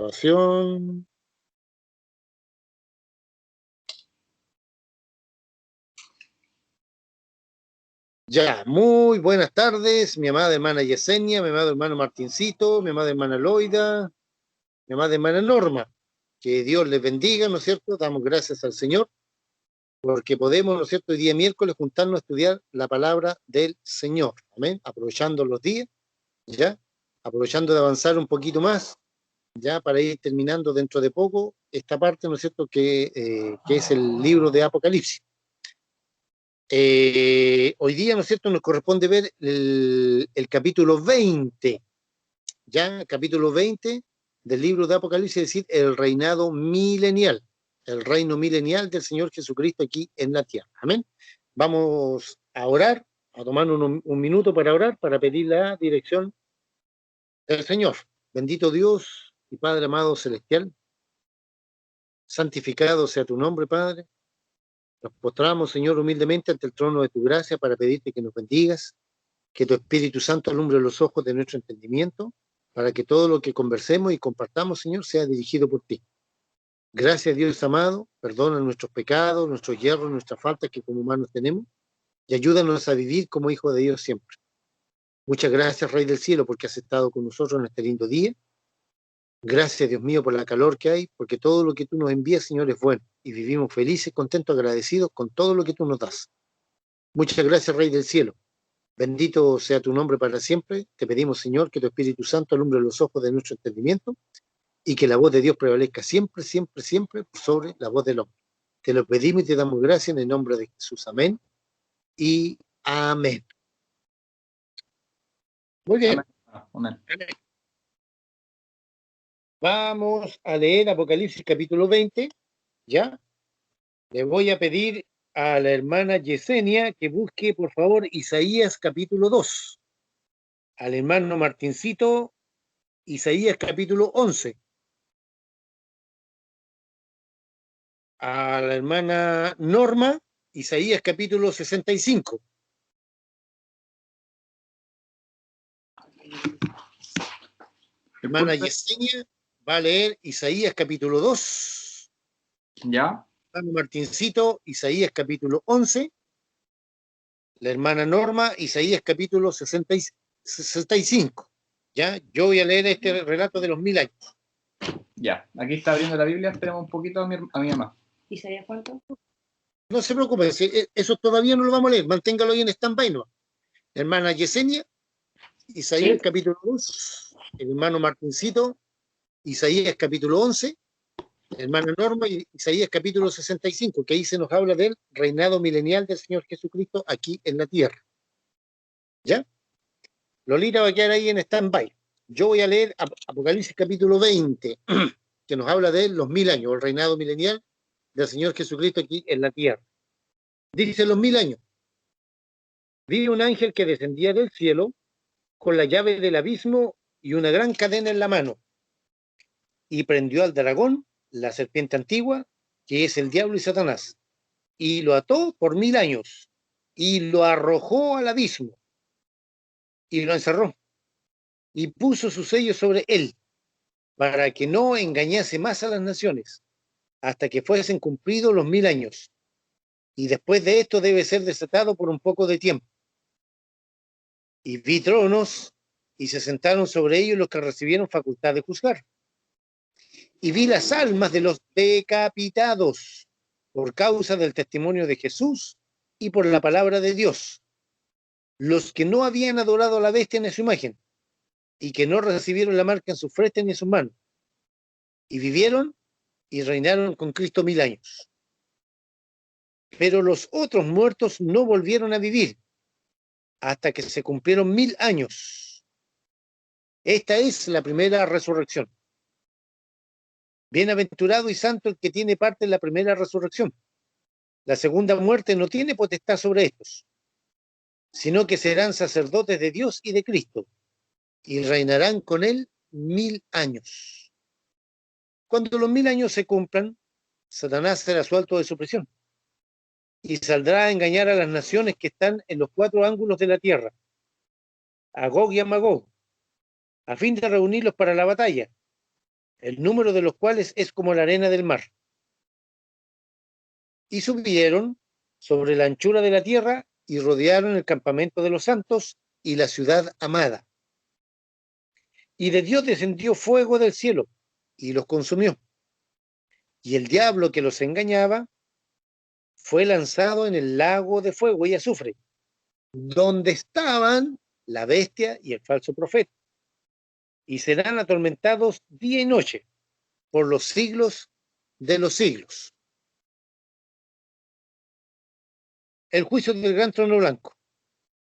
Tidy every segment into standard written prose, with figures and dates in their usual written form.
Grabación. Ya, muy buenas tardes, mi amada hermana Yesenia, mi amado hermano Martincito, mi amada hermana Loida, mi amada hermana Norma. Que Dios les bendiga, ¿no es cierto? Damos gracias al Señor porque podemos, ¿no es cierto?, hoy día miércoles juntarnos a estudiar la palabra del Señor. Amén. Aprovechando los días, ¿ya? Aprovechando de avanzar un poquito más, ya para ir terminando dentro de poco esta parte, ¿no es cierto?, que es el libro de Apocalipsis. Hoy día, ¿no es cierto?, nos corresponde ver el capítulo 20, ya, capítulo 20 del libro de Apocalipsis, es decir, el reinado milenial, el reino milenial del Señor Jesucristo aquí en la tierra. Amén. Vamos a orar, a tomarnos un minuto para orar, para pedir la dirección del Señor. Bendito Dios y Padre amado celestial, santificado sea tu nombre, Padre. Nos postramos, Señor, humildemente ante el trono de tu gracia para pedirte que nos bendigas, que tu Espíritu Santo alumbre los ojos de nuestro entendimiento, para que todo lo que conversemos y compartamos, Señor, sea dirigido por ti. Gracias, Dios amado, perdona nuestros pecados, nuestros hierros, nuestras faltas que como humanos tenemos, y ayúdanos a vivir como hijos de Dios siempre. Muchas gracias, Rey del Cielo, porque has estado con nosotros en este lindo día. Gracias, Dios mío, por la calor que hay, porque todo lo que tú nos envías, Señor, es bueno, y vivimos felices, contentos, agradecidos con todo lo que tú nos das. Muchas gracias, Rey del Cielo. Bendito sea tu nombre para siempre. Te pedimos, Señor, que tu Espíritu Santo alumbre los ojos de nuestro entendimiento y que la voz de Dios prevalezca siempre, siempre, siempre por sobre la voz del hombre. Te lo pedimos y te damos gracias en el nombre de Jesús. Amén y amén. Muy bien. Amén. Amén. Vamos a leer Apocalipsis capítulo 20, ¿ya? Le voy a pedir a la hermana Yesenia que busque, por favor, Isaías capítulo 2. Al hermano Martincito, Isaías capítulo 11. A la hermana Norma, Isaías capítulo 65. Hermana Yesenia va a leer Isaías capítulo 2. ¿Ya? Hermano Martincito, Isaías capítulo 11. La hermana Norma, Isaías capítulo 65. ¿Ya? Yo voy a leer este relato de los 1000 años. Ya, aquí está abriendo la Biblia, esperemos un poquito a mi mamá. ¿Isaías cuánto? No se preocupe, eso todavía no lo vamos a leer, manténgalo ahí en stand-by, ¿no? Hermana Yesenia, Isaías Sí. capítulo 2, el hermano Martincito, Isaías capítulo 11, hermana Norma, Isaías capítulo 65, que ahí se nos habla del reinado milenial del Señor Jesucristo aquí en la tierra. ¿Ya? Lolita va a quedar ahí en stand-by. Yo voy a leer Apocalipsis capítulo 20, que nos habla de los 1000 años, el reinado milenial del Señor Jesucristo aquí en la tierra. Dice los 1000 años. Vi un ángel que descendía del cielo con la llave del abismo y una gran cadena en la mano, y prendió al dragón, la serpiente antigua, que es el diablo y Satanás, y lo ató por 1000 años, y lo arrojó al abismo, y lo encerró, y puso su sello sobre él, para que no engañase más a las naciones, hasta que fuesen cumplidos los 1000 años, y después de esto debe ser desatado por un poco de tiempo. Y vi tronos, y se sentaron sobre ellos los que recibieron facultad de juzgar. Y vi las almas de los decapitados por causa del testimonio de Jesús y por la palabra de Dios, los que no habían adorado a la bestia ni a su imagen, y que no recibieron la marca en sus frentes ni en sus manos, y vivieron y reinaron con Cristo 1000 años. Pero los otros muertos no volvieron a vivir hasta que se cumplieron 1000 años. Esta es la primera resurrección. Bienaventurado y santo el que tiene parte en la primera resurrección. La segunda muerte no tiene potestad sobre estos, sino que serán sacerdotes de Dios y de Cristo, y reinarán con él 1000 años. Cuando los 1000 años se cumplan, Satanás será suelto de su prisión, y saldrá a engañar a las naciones que están en los 4 ángulos de la tierra, a Gog y a Magog, a fin de reunirlos para la batalla. el número de los cuales es como la arena del mar. Y subieron sobre la anchura de la tierra y rodearon el campamento de los santos y la ciudad amada. Y de Dios descendió fuego del cielo y los consumió. Y el diablo que los engañaba fue lanzado en el lago de fuego y azufre, donde estaban la bestia y el falso profeta. Y serán atormentados día y noche por los siglos de los siglos. El juicio del gran trono blanco.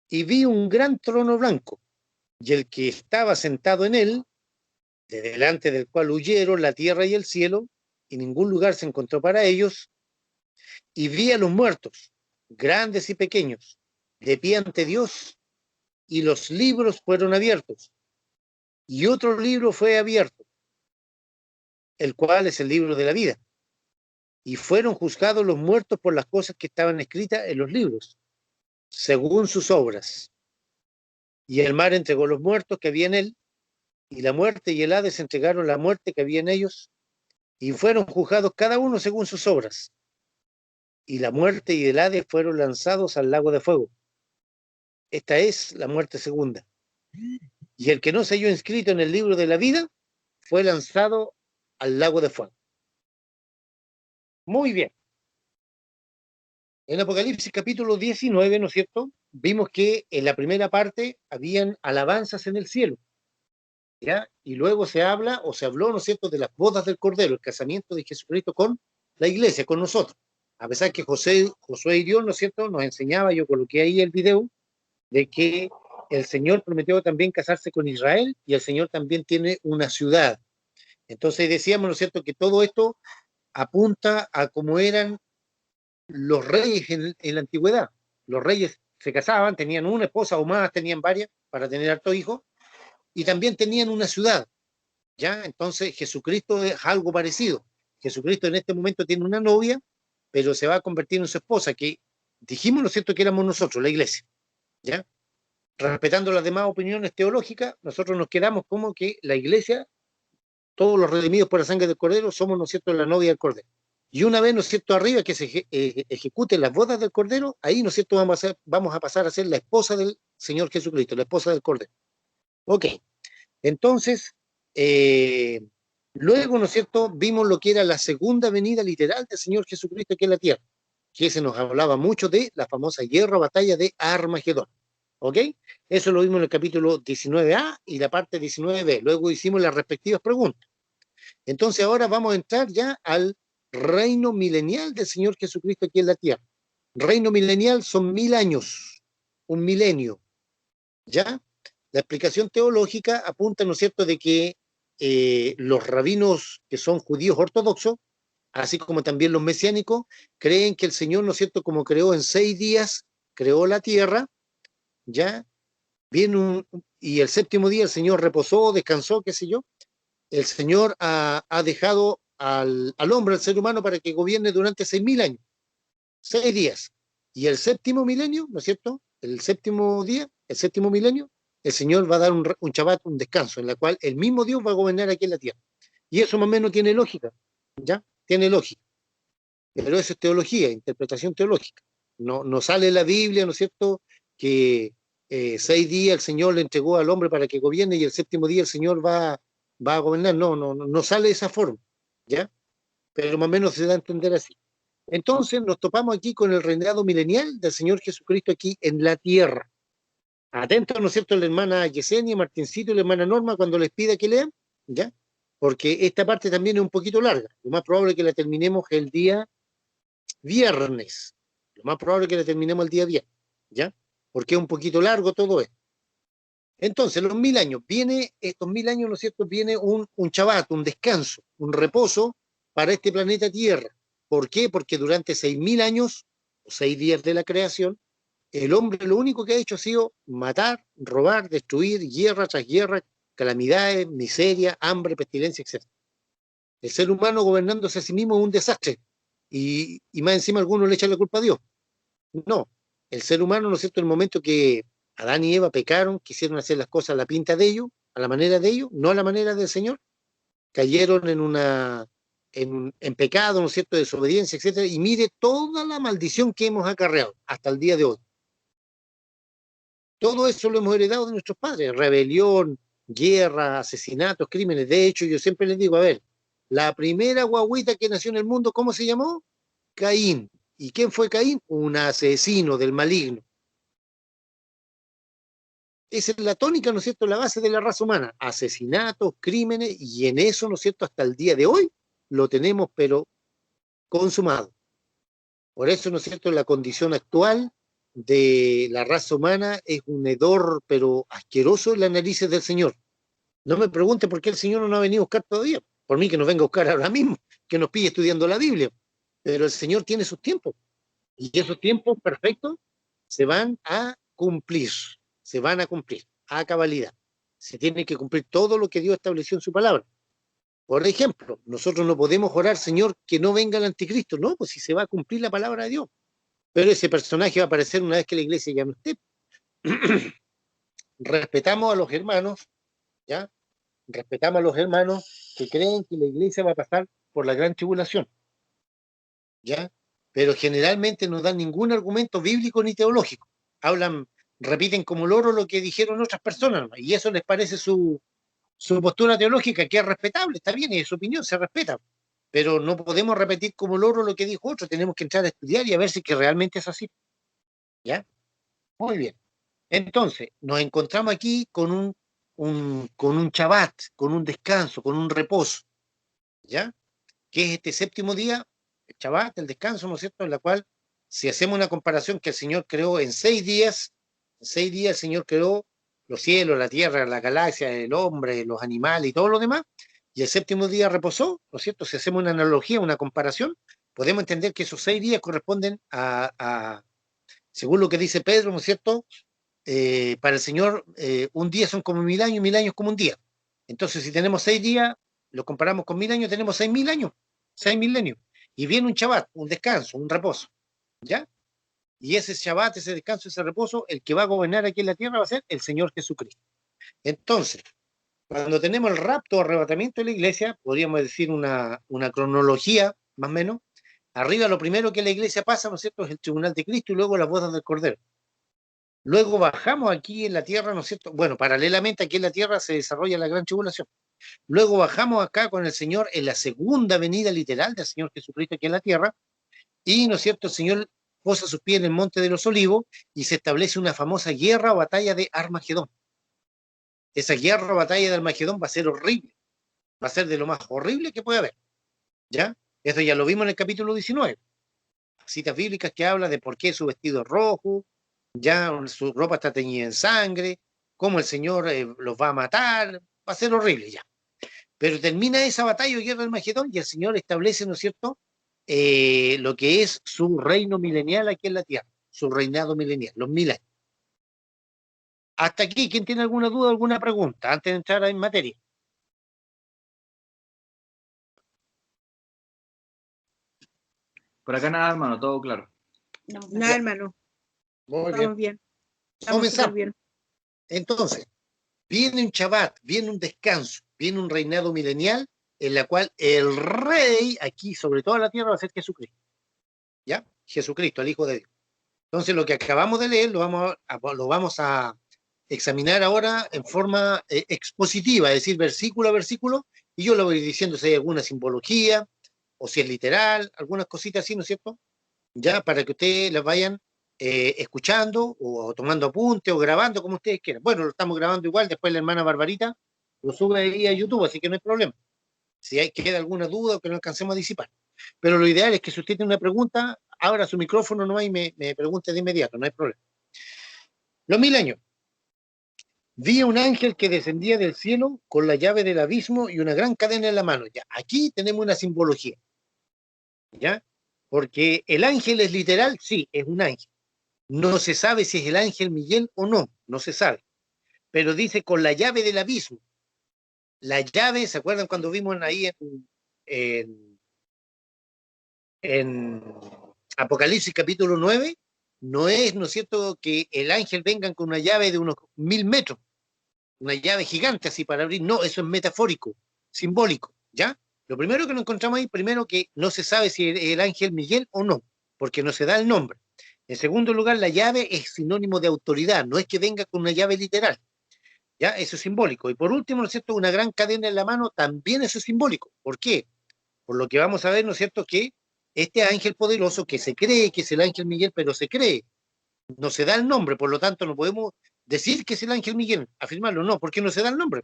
Y vi un gran trono blanco, y el que estaba sentado en él, de delante del cual huyeron la tierra y el cielo, y ningún lugar se encontró para ellos. Y vi a los muertos, grandes y pequeños, de pie ante Dios, y los libros fueron abiertos. Y otro libro fue abierto, el cual es el libro de la vida. Y fueron juzgados los muertos por las cosas que estaban escritas en los libros, según sus obras. Y el mar entregó los muertos que había en él, y la muerte y el Hades entregaron la muerte que había en ellos, y fueron juzgados cada uno según sus obras. Y la muerte y el Hades fueron lanzados al lago de fuego. Esta es la muerte segunda. Y el que no se halló inscrito en el libro de la vida fue lanzado al lago de fuego. Muy bien. En Apocalipsis capítulo 19, ¿no es cierto? Vimos que en la primera parte habían alabanzas en el cielo, ¿ya? Y luego se habla o se habló, ¿no es cierto?, de las bodas del Cordero, el casamiento de Jesucristo con la iglesia, con nosotros. A pesar que Josué y Dios, ¿no es cierto?, nos enseñaba, yo coloqué ahí el video, de que el Señor prometió también casarse con Israel y el Señor también tiene una ciudad. Entonces decíamos, ¿no es cierto?, que todo esto apunta a cómo eran los reyes en la antigüedad. Los reyes se casaban, tenían una esposa o más, tenían varias para tener hartos hijos, y también tenían una ciudad, ¿ya? Entonces Jesucristo es algo parecido. Jesucristo en este momento tiene una novia, pero se va a convertir en su esposa, que dijimos, ¿no es cierto?, que éramos nosotros, la iglesia, ¿ya? Respetando las demás opiniones teológicas, nosotros nos quedamos como que la iglesia, todos los redimidos por la sangre del Cordero, somos, ¿no es cierto?, la novia del Cordero. Y una vez, ¿no es cierto?, arriba que se ejecuten las bodas del Cordero, ahí, ¿no es cierto?, vamos a pasar a ser la esposa del Señor Jesucristo, la esposa del Cordero. Ok, entonces, luego, ¿no es cierto?, vimos lo que era la segunda venida literal del Señor Jesucristo aquí en la tierra, que se nos hablaba mucho de la famosa guerra o batalla de Armagedón. ¿Ok? Eso lo vimos en el capítulo 19a y la parte 19b. Luego hicimos las respectivas preguntas. Entonces ahora vamos a entrar ya al reino milenial del Señor Jesucristo aquí en la tierra. Reino milenial son 1000 años, un milenio, ¿ya? La explicación teológica apunta, ¿no es cierto?, de que los rabinos que son judíos ortodoxos, así como también los mesiánicos, creen que el Señor, ¿no es cierto?, como creó en 6 días, creó la tierra, ¿ya? Y el séptimo día el Señor reposó, descansó, qué sé yo. El Señor ha dejado al hombre, al ser humano, para que gobierne durante 6000 años, 6 días. Y el séptimo milenio, ¿no es cierto? El séptimo día, el séptimo milenio, el Señor va a dar un Shabbat, un descanso, en la cual el mismo Dios va a gobernar aquí en la tierra. Y eso más o menos tiene lógica, ¿ya? Tiene lógica. Pero eso es teología, interpretación teológica. No sale en la Biblia, ¿no es cierto?, que 6 días el Señor le entregó al hombre para que gobierne y el séptimo día el Señor va a gobernar. No sale de esa forma, ¿ya? Pero más o menos se da a entender así. Entonces nos topamos aquí con el reinado milenial del Señor Jesucristo aquí en la tierra. Atentos, ¿no es cierto?, la hermana Yesenia, Martincito y la hermana Norma cuando les pida que lean, ¿ya? Porque esta parte también es un poquito larga. Lo más probable es que la terminemos el día viernes. Lo más probable es que la terminemos el día viernes, ¿ya? Porque es un poquito largo todo esto. Entonces, los 1000 años, estos 1000 años, ¿no es cierto?, viene un Shabbat, un descanso, un reposo para este planeta Tierra. ¿Por qué? Porque durante 6000 años, o 6 días de la creación, el hombre lo único que ha hecho ha sido matar, robar, destruir, guerra tras guerra, calamidades, miseria, hambre, pestilencia, etc. El ser humano gobernándose a sí mismo es un desastre. Y más encima algunos le echan la culpa a Dios. No, el ser humano, ¿no es cierto?, en el momento que Adán y Eva pecaron, quisieron hacer las cosas a la pinta de ellos, a la manera de ellos, no a la manera del Señor, cayeron en pecado, ¿no es cierto?, desobediencia, etcétera, y mire toda la maldición que hemos acarreado hasta el día de hoy. Todo eso lo hemos heredado de nuestros padres, rebelión, guerra, asesinatos, crímenes. De hecho, yo siempre les digo, a ver, la primera guagüita que nació en el mundo, ¿cómo se llamó? Caín. ¿Y quién fue Caín? Un asesino del maligno. Esa es la tónica, ¿no es cierto?, la base de la raza humana. Asesinatos, crímenes, y en eso, ¿no es cierto?, hasta el día de hoy lo tenemos, pero consumado. Por eso, ¿no es cierto?, la condición actual de la raza humana es un hedor, pero asqueroso en las narices del Señor. No me pregunte por qué el Señor no nos ha venido a buscar todavía. Por mí que nos venga a buscar ahora mismo, que nos pille estudiando la Biblia. Pero el Señor tiene sus tiempos. Y esos tiempos perfectos se van a cumplir. Se van a cumplir a cabalidad. Se tiene que cumplir todo lo que Dios estableció en su palabra. Por ejemplo, nosotros no podemos orar, Señor, que no venga el anticristo. No, pues si se va a cumplir la palabra de Dios. Pero ese personaje va a aparecer una vez que la iglesia llame a usted. Respetamos a los hermanos, ¿ya? Respetamos a los hermanos que creen que la iglesia va a pasar por la gran tribulación, ¿ya? Pero generalmente no dan ningún argumento bíblico ni teológico. Hablan, repiten como loro lo que dijeron otras personas, ¿no? Y eso les parece su postura teológica, que es respetable, está bien, y es su opinión, se respeta. Pero no podemos repetir como loro lo que dijo otro, tenemos que entrar a estudiar y a ver si que realmente es así, ¿ya? Muy bien. Entonces, nos encontramos aquí con un Shabbat, con un descanso, con un reposo, ¿ya? Que es este séptimo día, el Shabbat, el descanso, ¿no es cierto?, en la cual, si hacemos una comparación que el Señor creó en 6 días, en 6 días el Señor creó los cielos, la tierra, la galaxia, el hombre, los animales y todo lo demás, y el séptimo día reposó, ¿no es cierto? Si hacemos una analogía, una comparación, podemos entender que esos 6 días corresponden según lo que dice Pedro, ¿no es cierto?, para el Señor, un día son como 1000 años, 1000 años como un día. Entonces, si tenemos 6 días, lo comparamos con 1000 años, tenemos 6000 años, 6 milenios. Y viene un Shabbat, un descanso, un reposo, ¿ya? Y ese Shabbat, ese descanso, ese reposo, el que va a gobernar aquí en la tierra va a ser el Señor Jesucristo. Entonces, cuando tenemos el rapto o arrebatamiento de la iglesia, podríamos decir una cronología, más o menos. Arriba lo primero que la iglesia pasa, ¿no es cierto?, es el tribunal de Cristo y luego las bodas del Cordero. Luego bajamos aquí en la tierra, ¿no es cierto? Bueno, paralelamente aquí en la tierra se desarrolla la gran tribulación. Luego bajamos acá con el Señor en la segunda venida literal del Señor Jesucristo aquí en la tierra, y, ¿no es cierto?, el Señor posa sus pies en el Monte de los Olivos y se establece una famosa guerra o batalla de Armagedón. Esa guerra o batalla de Armagedón va a ser horrible, va a ser de lo más horrible que puede haber, ¿ya? Eso ya lo vimos en el capítulo 19. Citas bíblicas que hablan de por qué su vestido es rojo, ya su ropa está teñida en sangre, cómo el Señor los va a matar, va a ser horrible ya. Pero termina esa batalla o guerra del Magedón y el Señor establece, ¿no es cierto?, lo que es su reino milenial aquí en la tierra, su reinado milenial, los 1000 años. Hasta aquí, ¿quién tiene alguna duda, alguna pregunta antes de entrar en materia? Por acá nada, hermano, todo claro. Nada, hermano. Muy Estamos bien. Estamos Comenzamos. súper bien. Entonces, viene un Shabbat, viene un descanso, viene un reinado milenial en la cual el rey aquí sobre toda la tierra va a ser Jesucristo. ¿Ya? Jesucristo, el Hijo de Dios. Entonces, lo que acabamos de leer lo vamos a examinar ahora en forma expositiva, es decir, versículo a versículo, y yo lo voy diciendo si hay alguna simbología o si es literal, algunas cositas así, ¿no es cierto? Ya, para que ustedes las vayan escuchando o tomando apuntes o grabando, como ustedes quieran. Bueno, lo estamos grabando igual, después la hermana Barbarita lo sube ahí a YouTube, así que no hay problema. Si queda alguna duda o que no alcancemos a disipar. Pero lo ideal es que si usted tiene una pregunta, abra su micrófono nomás y me pregunte de inmediato, no hay problema. Los 1000 años. Vi un ángel que descendía del cielo con la llave del abismo y una gran cadena en la mano. Ya, aquí tenemos una simbología. ¿Ya? Porque el ángel es literal, sí, es un ángel. No se sabe si es el ángel Miguel o no, no se sabe. Pero dice con la llave del abismo. La llave, ¿se acuerdan cuando vimos ahí en Apocalipsis capítulo 9? No es, ¿no es cierto?, que el ángel venga con una llave de unos 1000 metros, una llave gigante así para abrir. No, eso es metafórico, simbólico. ¿Ya? Lo primero que nos encontramos ahí, primero que no se sabe si es el ángel Miguel o no, porque no se da el nombre. En segundo lugar, la llave es sinónimo de autoridad, no es que venga con una llave literal, ¿ya? Eso es simbólico. Y por último, ¿no es cierto?, una gran cadena en la mano, también eso es simbólico. ¿Por qué? Por lo que vamos a ver, ¿no es cierto?, que este ángel poderoso, que se cree que es el ángel Miguel, pero se cree, no se da el nombre, por lo tanto no podemos decir que es el ángel Miguel, afirmarlo, no, porque no se da el nombre.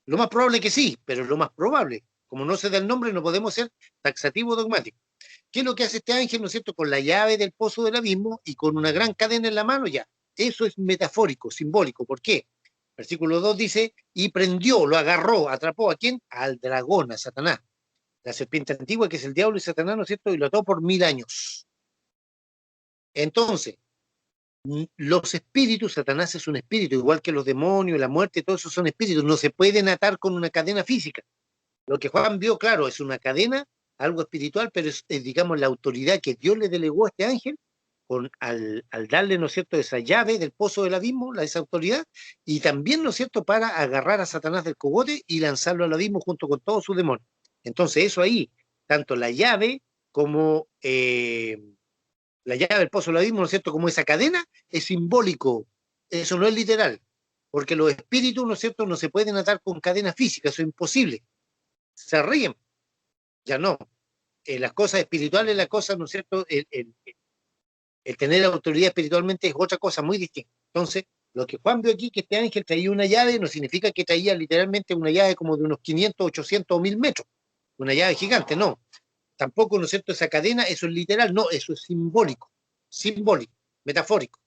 Lo más probable que sí, pero es lo más probable. Como no se da el nombre, no podemos ser taxativo dogmático. ¿Qué es lo que hace este ángel, no es cierto?, con la llave del pozo del abismo y con una gran cadena en la mano? Ya, eso es metafórico, simbólico. ¿Por qué? Versículo 2 dice, y prendió, lo agarró, atrapó, ¿a quién? Al dragón, a Satanás. La serpiente antigua, que es el diablo y Satanás, ¿no es cierto?, y lo ató por 1000 años. Entonces, los espíritus, Satanás es un espíritu, igual que los demonios, la muerte, todo eso son espíritus, no se pueden atar con una cadena física. Lo que Juan vio, claro, es una cadena, algo espiritual, pero es, digamos, la autoridad que Dios le delegó a este ángel al darle, ¿no es cierto?, esa llave del pozo del abismo, esa autoridad, y también, ¿no es cierto?, para agarrar a Satanás del cogote y lanzarlo al abismo junto con todos sus demonios. Entonces, eso ahí, tanto la llave como la llave del pozo del abismo, ¿no es cierto?, como esa cadena, es simbólico, eso no es literal, porque los espíritus, ¿no es cierto?, no se pueden atar con cadenas físicas, eso es imposible. Se ríen, ya no. Las cosas espirituales, las cosas, ¿no es cierto? El tener autoridad espiritualmente es otra cosa muy distinta. Entonces, lo que Juan vio aquí, que este ángel traía una llave, no significa que traía literalmente una llave como de unos 500, 800 o 1000 metros. Una llave gigante, no. Tampoco, ¿no es cierto?, esa cadena, eso es literal, no, eso es simbólico, metafórico.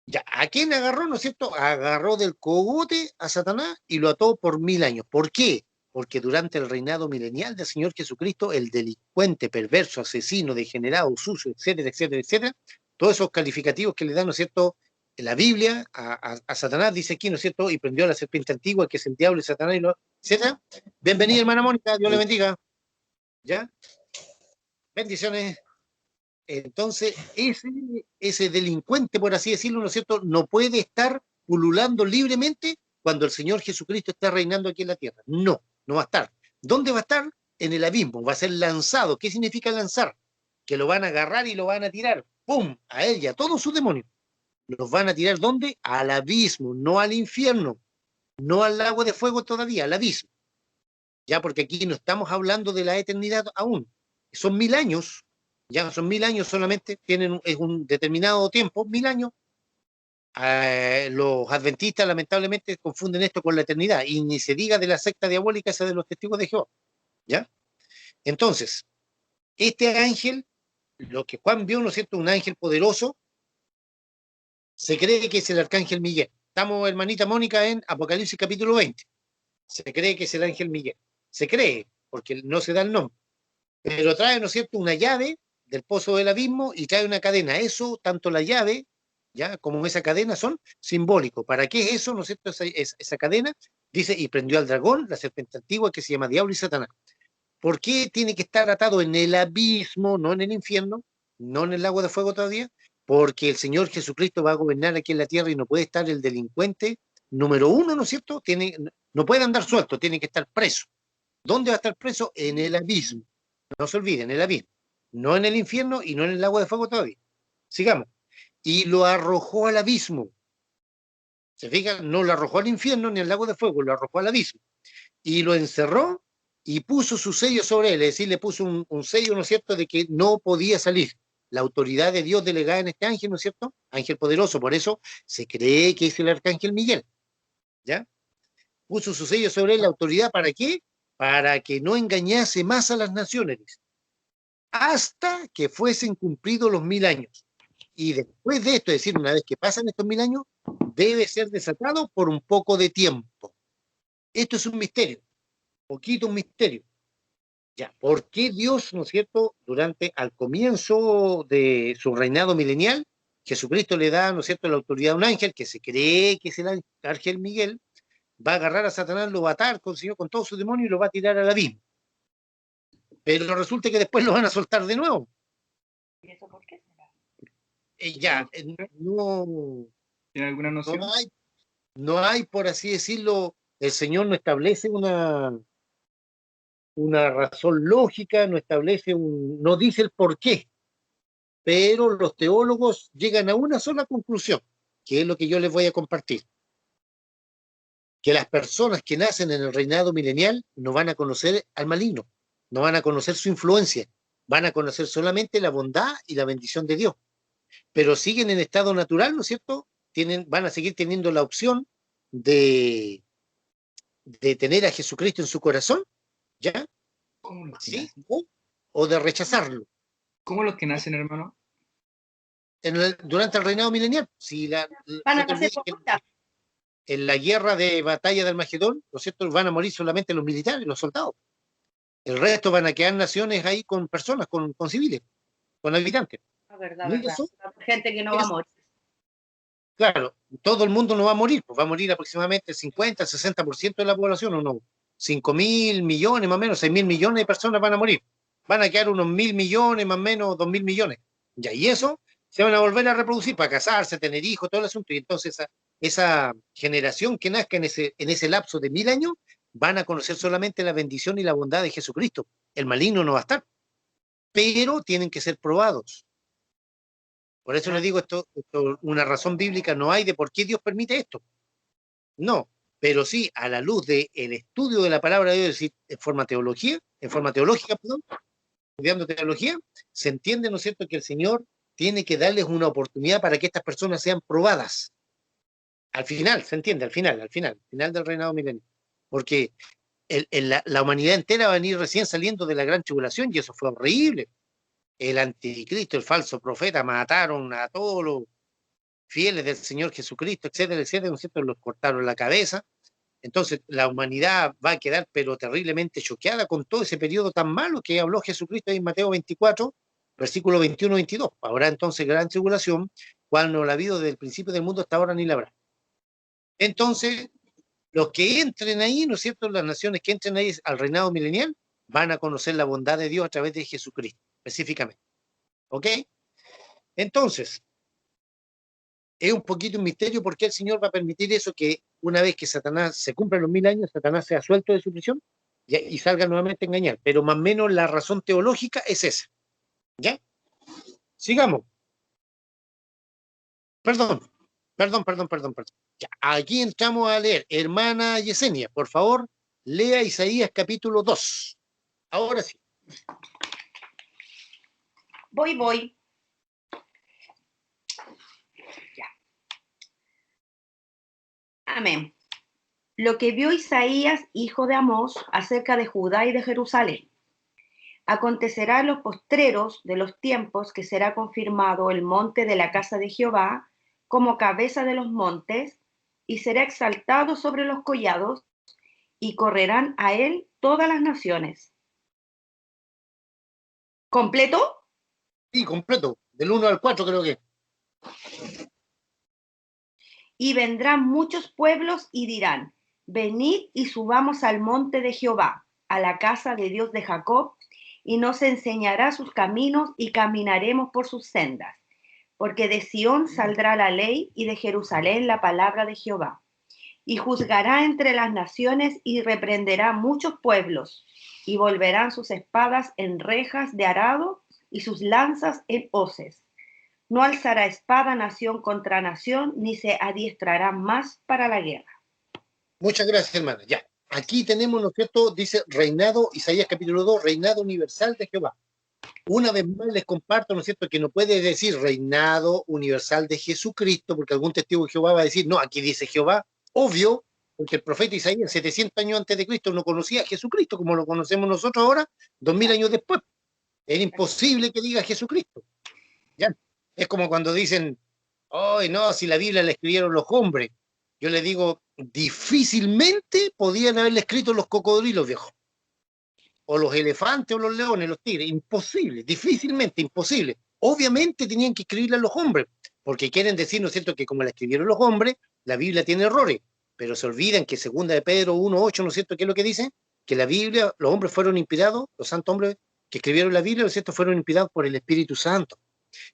Ya, ¿a quién agarró, no es cierto? Agarró del cogote a Satanás y lo ató por 1000 años. ¿Por qué? Porque durante el reinado milenial del Señor Jesucristo, el delincuente, perverso, asesino, degenerado, sucio, etcétera, etcétera, etcétera, todos esos calificativos que le dan, ¿no es cierto?, en la Biblia a Satanás, dice aquí, ¿no es cierto?, y prendió a la serpiente antigua, que es el diablo y Satanás, etcétera. Bienvenida, hermana Mónica, Dios le bendiga. ¿Ya? Bendiciones. Entonces, ese delincuente, por así decirlo, ¿no es cierto?, no puede estar pululando libremente cuando el Señor Jesucristo está reinando aquí en la tierra. No, no va a estar. ¿Dónde va a estar? En el abismo, va a ser lanzado. ¿Qué significa lanzar? Que lo van a agarrar y lo van a tirar, ¡pum!, a él y a todos sus demonios. Los van a tirar, ¿dónde? Al abismo, no al infierno, no al lago de fuego todavía, al abismo. Ya, porque aquí no estamos hablando de la eternidad aún. Son 1000 años, ya son 1000 años solamente, es un determinado tiempo, 1000 años. Los adventistas lamentablemente confunden esto con la eternidad, y ni se diga de la secta diabólica esa de los testigos de Jehová, ¿ya? Entonces, este ángel, lo que Juan vio, ¿no es cierto?, un ángel poderoso, se cree que es el arcángel Miguel. Estamos, hermanita Mónica, en Apocalipsis capítulo 20. Se cree que es el ángel Miguel. Se cree, porque no se da el nombre. Pero trae, ¿no es cierto?, una llave del pozo del abismo y trae una cadena. Eso, tanto la llave, ya, como esa cadena son simbólicos. ¿Para qué es eso, no es cierto, esa cadena? Dice, y prendió al dragón, la serpiente antigua, que se llama Diablo y Satanás. ¿Por qué tiene que estar atado en el abismo, no en el infierno, no en el lago de fuego todavía? Porque el Señor Jesucristo va a gobernar aquí en la tierra y no puede estar el delincuente número uno, ¿no es cierto? No puede andar suelto, tiene que estar preso. ¿Dónde va a estar preso? En el abismo. No se olviden, en el abismo. No en el infierno y no en el lago de fuego todavía. Sigamos. Y lo arrojó al abismo. ¿Se fijan? No lo arrojó al infierno ni al lago de fuego, lo arrojó al abismo. Y lo encerró y puso su sello sobre él, es decir, le puso un sello, ¿no es cierto?, de que no podía salir. La autoridad de Dios delegada en este ángel, ¿no es cierto? Ángel poderoso, por eso se cree que es el arcángel Miguel, ¿ya? Puso su sello sobre él, la autoridad, ¿para qué? Para que no engañase más a las naciones, hasta que fuesen cumplidos los 1000 años. Y después de esto, es decir, una vez que pasan estos 1000 años, debe ser desatado por un poco de tiempo. Esto es un misterio, poquito un misterio. Ya, ¿por qué Dios, no es cierto, al comienzo de su reinado milenial, Jesucristo le da, no es cierto, la autoridad a un ángel que se cree que es el ángel Miguel, va a agarrar a Satanás, lo va a atar con todos sus demonios y lo va a tirar al abismo? Pero resulta que después lo van a soltar de nuevo. ¿Y eso por qué será? Ya, no, ¿Tiene alguna noción? no hay, por así decirlo, el Señor no establece una razón lógica, no establece no dice el por qué, pero los teólogos llegan a una sola conclusión, que es lo que yo les voy a compartir, que las personas que nacen en el reinado milenial no van a conocer al maligno, no van a conocer su influencia, van a conocer solamente la bondad y la bendición de Dios, pero siguen en estado natural, ¿no es cierto? Van a seguir teniendo la opción de, de tener a Jesucristo en su corazón, ¿ya? ¿Cómo los que ¿Sí? nacen? O de rechazarlo. ¿Cómo los que nacen, hermano? Durante el reinado milenial, si Van no a te nacer olvides por que puta. en la guerra de batalla del Magedón, ¿no es cierto?, van a morir solamente los militares, los soldados. El resto van a quedar naciones ahí con personas, con civiles, con habitantes. La verdad, Y verdad. eso, Gente que no va a morir. claro, todo el mundo no va a morir, pues va a morir aproximadamente el 50, el 60% de la población, ¿o no? 5.000 millones, más o menos, 6.000 millones de personas van a morir. Van a quedar unos 1.000 millones, más o menos 2.000 millones. Ya, y eso se van a volver a reproducir para casarse, tener hijos, todo el asunto. Y entonces esa generación que nazca en ese lapso de 1.000 años van a conocer solamente la bendición y la bondad de Jesucristo. El maligno no va a estar, pero tienen que ser probados. Por eso les digo, una razón bíblica no hay de por qué Dios permite esto. No, pero sí a la luz del estudio de la palabra de Dios, es decir, en forma teológica, perdón, estudiando teología, se entiende, ¿no es cierto?, que el Señor tiene que darles una oportunidad para que estas personas sean probadas. Al final, se entiende, al final del reinado milenario. Porque la humanidad entera va a venir recién saliendo de la gran tribulación y eso fue horrible. El anticristo, el falso profeta, mataron a todos los fieles del Señor Jesucristo, etcétera, etcétera, ¿no es cierto? Los cortaron la cabeza. Entonces la humanidad va a quedar pero terriblemente choqueada con todo ese periodo tan malo que habló Jesucristo en Mateo 24, versículo 21-22. Habrá entonces gran tribulación, cual no la ha habido desde el principio del mundo hasta ahora ni la habrá. Entonces, los que entren ahí, ¿no es cierto?, las naciones que entren ahí al reinado milenial, van a conocer la bondad de Dios a través de Jesucristo, específicamente. ¿Ok? Entonces, es un poquito un misterio por qué el Señor va a permitir eso, que una vez que Satanás se cumplan los 1.000 años, Satanás sea suelto de su prisión y salga nuevamente a engañar. Pero más o menos la razón teológica es esa. ¿Ya? Sigamos. Perdón. Ya, aquí entramos a leer. Hermana Yesenia, por favor, lea Isaías capítulo 2. Ahora sí. Voy. Ya. Amén. Lo que vio Isaías, hijo de Amós, acerca de Judá y de Jerusalén. Acontecerá en los postreros de los tiempos que será confirmado el monte de la casa de Jehová como cabeza de los montes, y será exaltado sobre los collados, y correrán a él todas las naciones. ¿Completo? Sí, completo. Del 1 al 4 creo que. Y vendrán muchos pueblos y dirán: venid y subamos al monte de Jehová, a la casa de Dios de Jacob, y nos enseñará sus caminos y caminaremos por sus sendas. Porque de Sión saldrá la ley y de Jerusalén la palabra de Jehová. Y juzgará entre las naciones y reprenderá muchos pueblos, y volverán sus espadas en rejas de arado y sus lanzas en hoces. No alzará espada nación contra nación, ni se adiestrará más para la guerra. Muchas gracias, hermana. Ya. Aquí tenemos, ¿no es cierto? Dice reinado, Isaías capítulo 2, reinado universal de Jehová. Una vez más les comparto, ¿no es cierto?, que no puede decir reinado universal de Jesucristo, porque algún testigo de Jehová va a decir, no, aquí dice Jehová, obvio, porque el profeta Isaías, 700 años antes de Cristo, no conocía a Jesucristo como lo conocemos nosotros ahora, 2000 años después. Era imposible que diga Jesucristo. ¿Ya? Es como cuando dicen, oh, no, si la Biblia la escribieron los hombres. Yo le digo, difícilmente podían haberle escrito los cocodrilos, viejo. O los elefantes o los leones, los tigres. Imposible, difícilmente imposible. Obviamente tenían que escribirla los hombres, porque quieren decir, ¿no es cierto?, que como la escribieron los hombres, la Biblia tiene errores, pero se olvidan que segunda de Pedro 1:8, ¿no es cierto?, ¿qué es lo que dice? Que la Biblia, los hombres fueron inspirados, los santos hombres que escribieron la Biblia, ¿no es cierto?, fueron inspirados por el Espíritu Santo.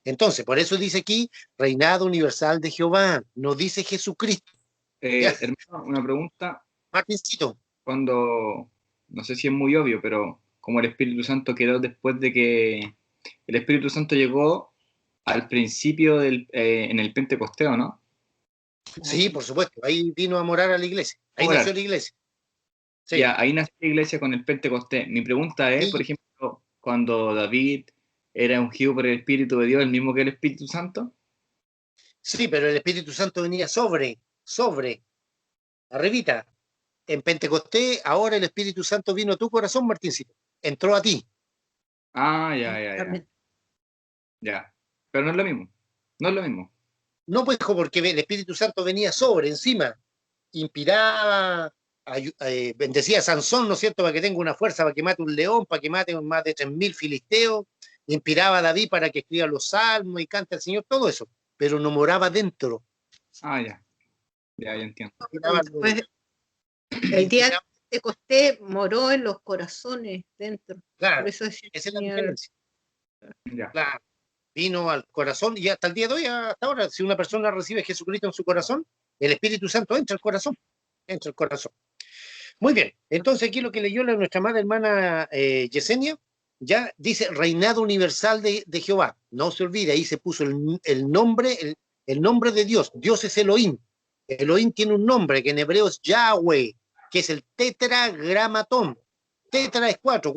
Entonces, por eso dice aquí, reinado universal de Jehová, no dice Jesucristo. Hermano, una pregunta. Martincito. Cuando no sé si es muy obvio, pero como el Espíritu Santo quedó después de que el Espíritu Santo llegó al principio en el Pentecosteo, ¿no? Sí, por supuesto. Ahí vino a morar a la iglesia. Ahí nació Orar. la iglesia. Sí. Ya, ahí nació la iglesia con el Pentecostés. Mi pregunta es, por Sí, ejemplo, cuando David era ungido por el Espíritu de Dios, el mismo que el Espíritu Santo. sí, pero el Espíritu Santo venía sobre, arribita. En Pentecostés, ahora el Espíritu Santo vino a tu corazón, Martincito. Entró a ti. Ah, ya. Ya. Pero no es lo mismo. No es lo mismo. No, pues, hijo, porque el Espíritu Santo venía sobre, encima. Inspiraba, bendecía a Sansón, ¿no es cierto?, para que tenga una fuerza, para que mate un león, para que mate más de 3.000 filisteos. Inspiraba a David para que escriba los salmos y cante al Señor, todo eso. Pero no moraba dentro. Ah, ya. Ya entiendo. Inspiraba, Después, el día de Pentecostés moró en los corazones dentro. claro, Por eso decía esa es la tenía- diferencia. Ya. Claro, vino al corazón y hasta el día de hoy, hasta ahora, si una persona recibe a Jesucristo en su corazón, el Espíritu Santo entra al corazón, entra al corazón. Muy bien, entonces aquí lo que leyó nuestra amada hermana Yesenia, ya dice reinado universal de Jehová. No se olvide, ahí se puso el nombre de Dios. Dios es Elohim. Elohim tiene un nombre que en hebreo es Yahweh, que es el tetragramatón. Tetra es cuatro,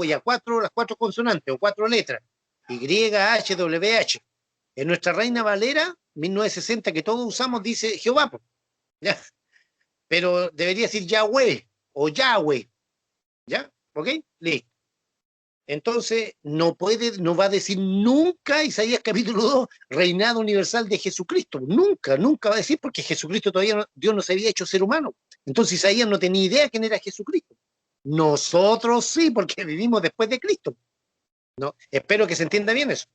las cuatro consonantes o cuatro letras. YHWH. En nuestra Reina Valera, 1960, que todos usamos, dice Jehová. ¿Ya? Pero debería decir Yahweh o Yahweh. ¿Ya? ¿Ok? Listo. Entonces, no va a decir nunca Isaías capítulo 2, reinado universal de Jesucristo. Nunca va a decir, porque Jesucristo todavía Dios no se había hecho ser humano. Entonces Isaías no tenía idea quién era Jesucristo. Nosotros sí, porque vivimos después de Cristo. ¿No? Espero que se entienda bien eso.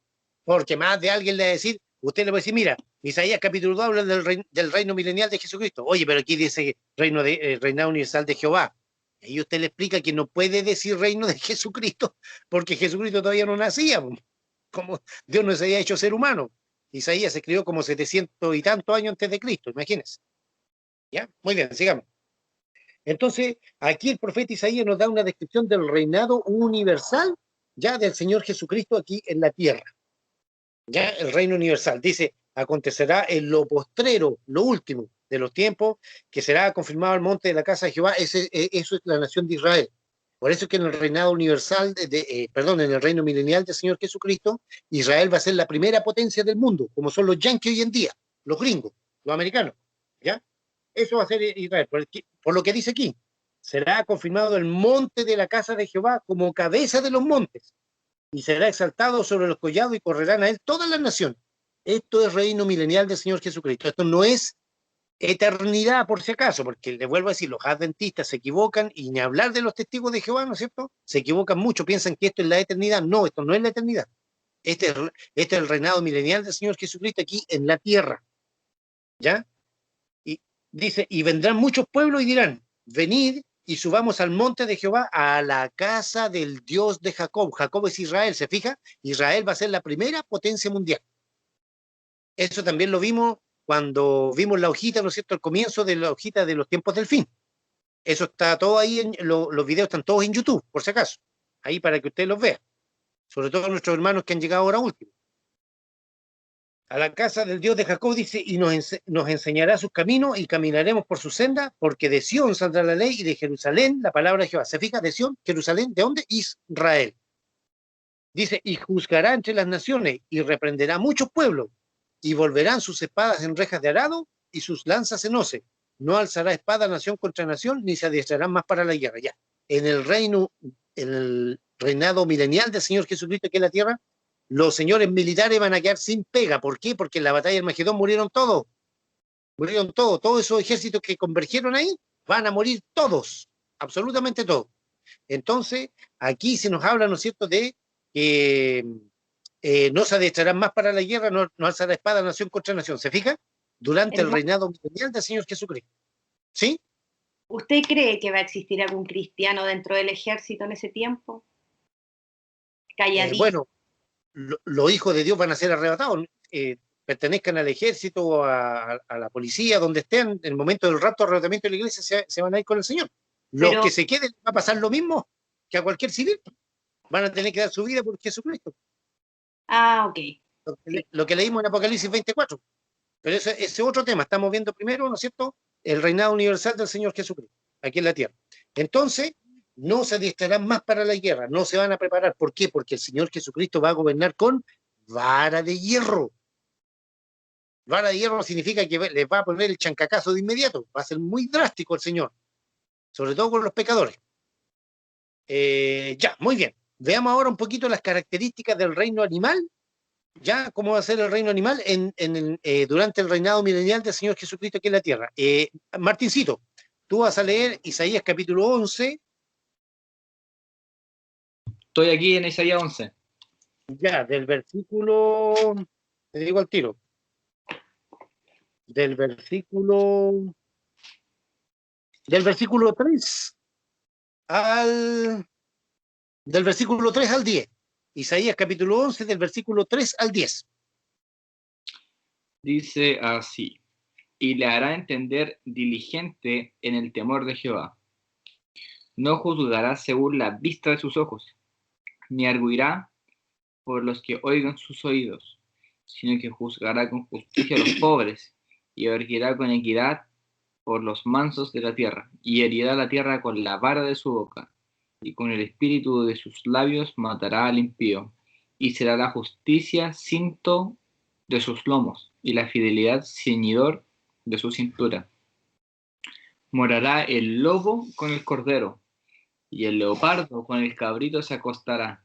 Porque más de alguien le va a decir, usted le va a decir, mira, Isaías capítulo 2 habla del reino milenial de Jesucristo. Oye, pero aquí dice reinado universal de Jehová. Y usted le explica que no puede decir reino de Jesucristo porque Jesucristo todavía no nacía, como Dios no se había hecho ser humano. Isaías se escribió como 700 y tantos años antes de Cristo, imagínense. ¿Ya? Muy bien, sigamos. Entonces, aquí el profeta Isaías nos da una descripción del reinado universal ya del Señor Jesucristo aquí en la tierra. Ya el reino universal. Dice, acontecerá en lo postrero, lo último de los tiempos, que será confirmado el monte de la casa de Jehová. Eso es la nación de Israel. Por eso es que en el reinado universal, en el reino milenial del Señor Jesucristo, Israel va a ser la primera potencia del mundo, como son los yanquis hoy en día, los gringos, los americanos. ¿Ya? Eso va a ser Israel. Por lo que dice aquí, será confirmado el monte de la casa de Jehová como cabeza de los montes y será exaltado sobre los collados y correrán a él todas las naciones. Esto es reino milenial del Señor Jesucristo. Esto no es eternidad, por si acaso, porque les vuelvo a decir, los adventistas se equivocan y ni hablar de los testigos de Jehová, ¿no es cierto? Se equivocan mucho, piensan que esto es la eternidad. No, esto no es la eternidad. Este es el reinado milenial del Señor Jesucristo aquí en la tierra. ¿Ya? Y dice, y vendrán muchos pueblos y dirán, venid y subamos al monte de Jehová, a la casa del Dios de Jacob. Jacob es Israel, ¿se fija? Israel va a ser la primera potencia mundial. Eso también lo vimos cuando vimos la hojita, ¿no es cierto?, el comienzo de la hojita de los tiempos del fin. Eso está todo ahí, los videos están todos en YouTube, por si acaso. Ahí para que ustedes los vean. Sobre todo nuestros hermanos que han llegado ahora último. A la casa del Dios de Jacob, dice, y nos enseñará sus caminos y caminaremos por su senda, porque de Sión saldrá la ley y de Jerusalén la palabra de Jehová. ¿Se fija? De Sión, Jerusalén, ¿de dónde? Israel. Dice, y juzgará entre las naciones y reprenderá muchos pueblos y volverán sus espadas en rejas de arado y sus lanzas en hoces. No alzará espada nación contra nación, ni se adiestrarán más para la guerra. Ya. En el reinado milenial del Señor Jesucristo, que es la tierra, los señores militares van a quedar sin pega. ¿Por qué? Porque en la batalla del Magedón murieron todos. Murieron todos. Todos esos ejércitos que convergieron ahí van a morir todos. Absolutamente todos. Entonces, aquí se nos habla, ¿no es cierto?, de que no se adestrarán más para la guerra, no alzará espada nación contra nación. ¿Se fija? Durante el reinado milenial del Señor Jesucristo. ¿Sí? ¿Usted cree que va a existir algún cristiano dentro del ejército en ese tiempo? Calladito. Bueno, los hijos de Dios van a ser arrebatados, pertenezcan al ejército o a la policía, donde estén, en el momento del rapto, arrebatamiento de la iglesia, se van a ir con el Señor. Los que se queden, va a pasar lo mismo que a cualquier civil. Van a tener que dar su vida por Jesucristo. Ah, ok. Lo que leímos en Apocalipsis 24. Pero ese es otro tema. Estamos viendo primero, ¿no es cierto?, el reinado universal del Señor Jesucristo, aquí en la tierra. Entonces, no se adiestrarán más para la guerra, no se van a preparar. ¿Por qué? Porque el Señor Jesucristo va a gobernar con vara de hierro. Vara de hierro significa que les va a poner el chancacazo de inmediato. Va a ser muy drástico el Señor, sobre todo con los pecadores. Ya, muy bien. Veamos ahora un poquito las características del reino animal. Ya, cómo va a ser el reino animal durante el reinado milenial del Señor Jesucristo aquí en la tierra. Martincito, tú vas a leer Isaías capítulo 11. Estoy aquí en Isaías 11. Ya, del versículo, te digo al tiro, del versículo 3 del versículo 3 al 10. Isaías capítulo 11, del versículo 3 al 10. Dice así: y le hará entender diligente en el temor de Jehová. No juzgará según la vista de sus ojos, ni arguirá por los que oigan sus oídos, sino que juzgará con justicia a los pobres, y erguirá con equidad por los mansos de la tierra, y herirá la tierra con la vara de su boca, y con el espíritu de sus labios matará al impío, y será la justicia cinto de sus lomos, y la fidelidad ceñidor de su cintura. Morará el lobo con el cordero, y el leopardo con el cabrito se acostará.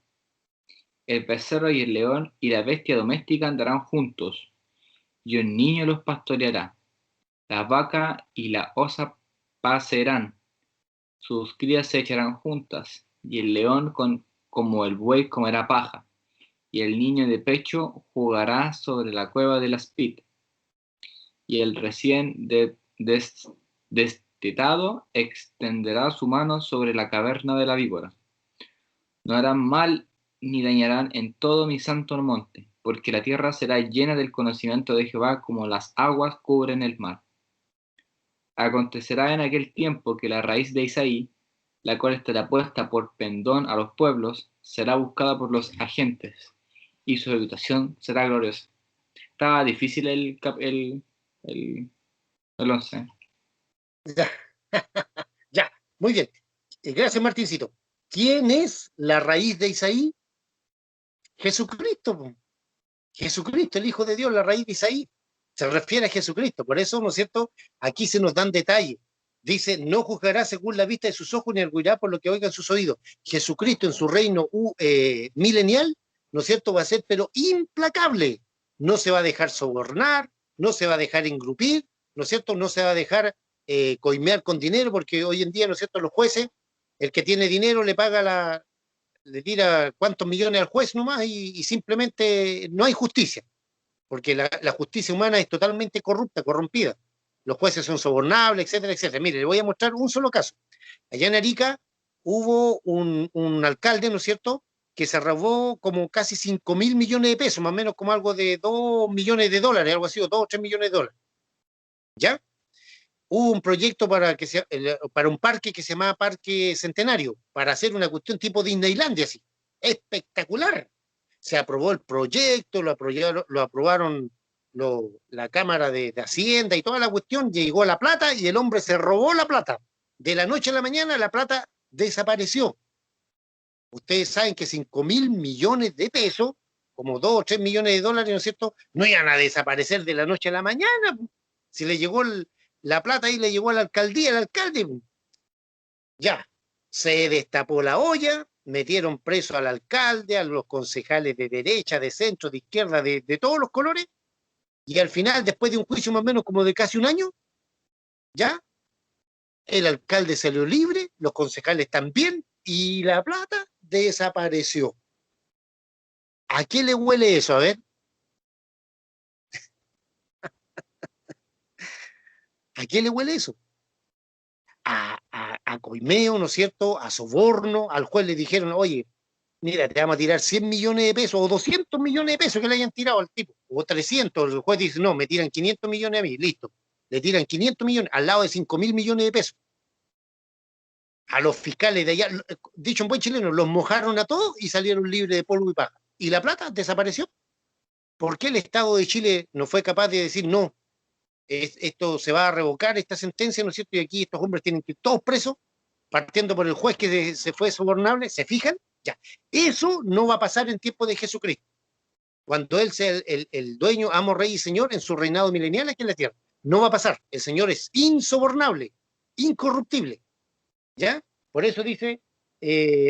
El becerro y el león y la bestia doméstica andarán juntos, y un niño los pastoreará. La vaca y la osa pacerán, sus crías se echarán juntas, y el león como el buey comerá paja, y el niño de pecho jugará sobre la cueva del aspid, y el recién destetado extenderá su mano sobre la caverna de la víbora. No harán mal ni dañarán en todo mi santo monte, porque la tierra será llena del conocimiento de Jehová como las aguas cubren el mar. Acontecerá en aquel tiempo que la raíz de Isaí, la cual estará puesta por pendón a los pueblos, será buscada por los agentes, y su habitación será gloriosa. Estaba difícil el 11. Ya, ya, muy bien. Gracias, Martincito. ¿Quién es la raíz de Isaí? Jesucristo, po. Jesucristo, el Hijo de Dios, la raíz de Isaí. Se refiere a Jesucristo. Por eso, ¿no es cierto?, aquí se nos dan detalles. Dice, no juzgará según la vista de sus ojos, ni arguirá por lo que oigan sus oídos. Jesucristo en su reino milenial, ¿no es cierto?, va a ser, pero implacable. No se va a dejar sobornar, no se va a dejar engrupir, ¿no es cierto?, no se va a dejar coimear con dinero, porque hoy en día, ¿no es cierto?, los jueces, el que tiene dinero le paga le tira cuántos millones al juez nomás y simplemente no hay justicia, porque la justicia humana es totalmente corrupta, corrompida. Los jueces son sobornables, etcétera, etcétera. Mire, le voy a mostrar un solo caso. Allá en Arica hubo un alcalde, ¿no es cierto?, que se robó como casi 5.000 millones de pesos, más o menos como algo de 2 millones de dólares, algo así, o 2 o 3 millones de dólares. ¿Ya? Hubo un proyecto para un parque que se llamaba Parque Centenario, para hacer una cuestión tipo Disneylandia, así. Espectacular. Se aprobó el proyecto, lo aprobaron la Cámara de Hacienda y toda la cuestión, llegó la plata y el hombre se robó la plata. De la noche a la mañana la plata desapareció. Ustedes saben que 5.000 millones de pesos, como 2 o 3 millones de dólares, ¿no es cierto?, no iban a desaparecer de la noche a la mañana. Si le llegó la plata ahí, le llegó a la alcaldía, al alcalde. Ya, se destapó la olla, metieron preso al alcalde, a los concejales de derecha, de centro, de izquierda, de todos los colores, y al final, después de un juicio más o menos como de casi un año, ya, el alcalde salió libre, los concejales también, y la plata desapareció. ¿A qué le huele eso? A ver. ¿A qué le huele eso? A coimeo, ¿no es cierto?, a soborno. Al juez le dijeron, oye, mira, te vamos a tirar 100 millones de pesos o 200 millones de pesos que le hayan tirado al tipo, o 300. El juez dice, no, me tiran 500 millones a mí, listo. Le tiran 500 millones al lado de 5.000 millones de pesos. a los fiscales de allá, dicho en buen chileno, los mojaron a todos y salieron libres de polvo y paja. ¿Y la plata desapareció? ¿Por qué el Estado de Chile no fue capaz de decir no? Esto se va a revocar, esta sentencia, ¿no es cierto? Y aquí estos hombres tienen que ir todos presos, partiendo por el juez que se fue sobornable, ¿se fijan? Ya. Eso no va a pasar en tiempo de Jesucristo, cuando Él sea el dueño, amo, rey y señor en su reinado milenial aquí en la tierra. No va a pasar. El Señor es insobornable, incorruptible. ¿Ya? Por eso dice,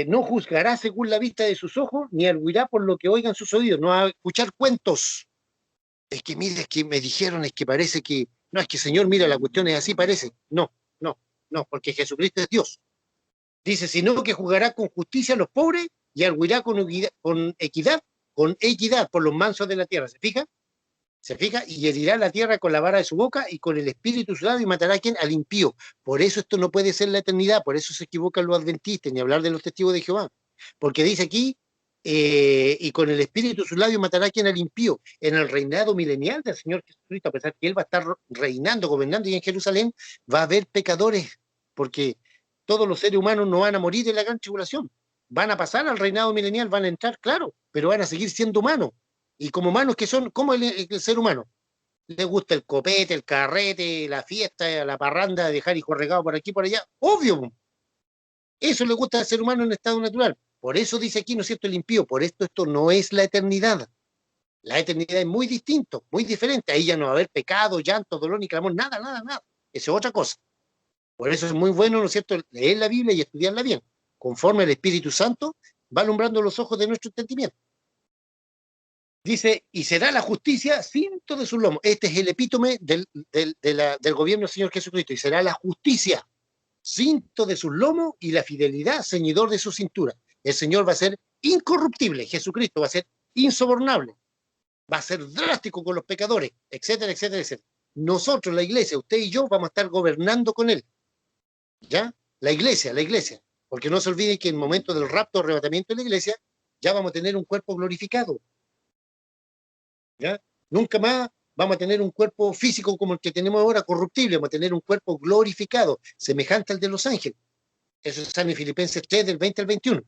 no juzgará según la vista de sus ojos, ni arguirá por lo que oigan sus oídos, no va a escuchar cuentos. Es que mire, es que me dijeron, es que parece que, no, es que Señor, mira, la cuestión es así, parece. No, no, no, porque Jesucristo es Dios. Dice, sino que juzgará con justicia a los pobres y arguirá con equidad por los mansos de la tierra. ¿Se fija? ¿Se fija? Y herirá la tierra con la vara de su boca y con el espíritu de su lado y matará a quien al impío. Por eso esto no puede ser la eternidad, por eso se equivocan los adventistas, ni hablar de los testigos de Jehová. Porque dice aquí, y con el espíritu de su labio matará a quien al impío. En el reinado milenial del Señor Jesucristo, a pesar que Él va a estar reinando, gobernando, y en Jerusalén va a haber pecadores, porque todos los seres humanos no van a morir en la gran tribulación. Van a pasar al reinado milenial, van a entrar, claro, pero van a seguir siendo humanos. Y como humanos que son, como el ser humano, le gusta el copete, el carrete, la fiesta, la parranda, dejar hijos regados por aquí por allá, obvio. Eso le gusta al ser humano en estado natural. Por eso dice aquí, ¿no es cierto?, el impío. Por esto no es la eternidad. La eternidad es muy distinto, muy diferente. Ahí ya no va a haber pecado, llanto, dolor ni clamor, nada, nada, nada. Eso es otra cosa. Por eso es muy bueno, ¿no es cierto?, leer la Biblia y estudiarla bien. Conforme el Espíritu Santo va alumbrando los ojos de nuestro entendimiento. Dice, y será la justicia cinto de sus lomos. Este es el epítome del gobierno del Señor Jesucristo. Y será la justicia cinto de sus lomos y la fidelidad ceñidor de su cintura. El Señor va a ser incorruptible. Jesucristo va a ser insobornable. Va a ser drástico con los pecadores, etcétera, etcétera, etcétera. Nosotros, la iglesia, usted y yo, vamos a estar gobernando con Él. ¿Ya? La iglesia. Porque no se olviden que en el momento del rapto, arrebatamiento de la iglesia, ya vamos a tener un cuerpo glorificado. ¿Ya? Nunca más vamos a tener un cuerpo físico como el que tenemos ahora, corruptible, vamos a tener un cuerpo glorificado, semejante al de los ángeles. Eso está en Filipenses 3, del 20 al 21.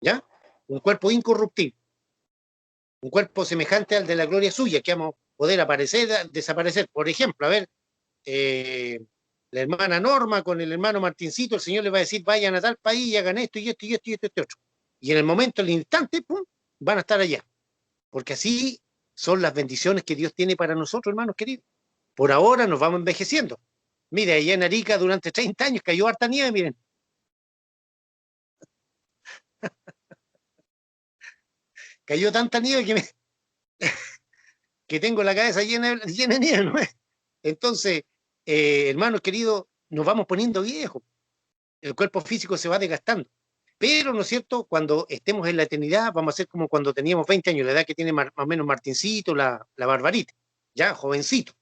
¿Ya? Un cuerpo incorruptible. Un cuerpo semejante al de la gloria suya, que vamos a poder aparecer, desaparecer. Por ejemplo, a ver, la hermana Norma con el hermano Martincito, el Señor le va a decir, vayan a tal país y hagan esto y esto y esto y esto y esto otro. Y en el momento, en el instante, ¡pum!, van a estar allá. Porque así son las bendiciones que Dios tiene para nosotros, hermanos queridos. Por ahora nos vamos envejeciendo. Mire, allá en Arica durante 30 años cayó harta nieve, miren. Cayó tanta nieve que tengo la cabeza llena de nieve, ¿no? Entonces, hermanos queridos, nos vamos poniendo viejos. El cuerpo físico se va desgastando. Pero, ¿no es cierto?, cuando estemos en la eternidad, vamos a ser como cuando teníamos 20 años, la edad que tiene más o menos Martincito, la Barbarita, ya, jovencito.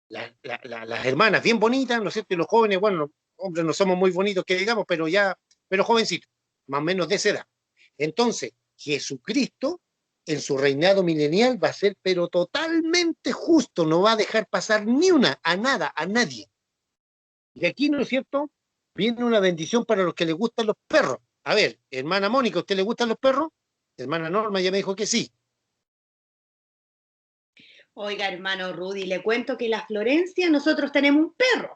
Las hermanas bien bonitas, ¿no es cierto?, y los jóvenes, bueno, los hombres no somos muy bonitos que digamos, pero jovencitos, más o menos de esa edad. Entonces, Jesucristo, en su reinado milenial, va a ser pero totalmente justo, no va a dejar pasar ni una, a nada, a nadie. Y aquí, ¿no es cierto?, viene una bendición para los que les gustan los perros. A ver, hermana Mónica, ¿a usted le gustan los perros? Hermana Norma ya me dijo que sí. Oiga, hermano Rudy, le cuento que en la Florencia nosotros tenemos un perro.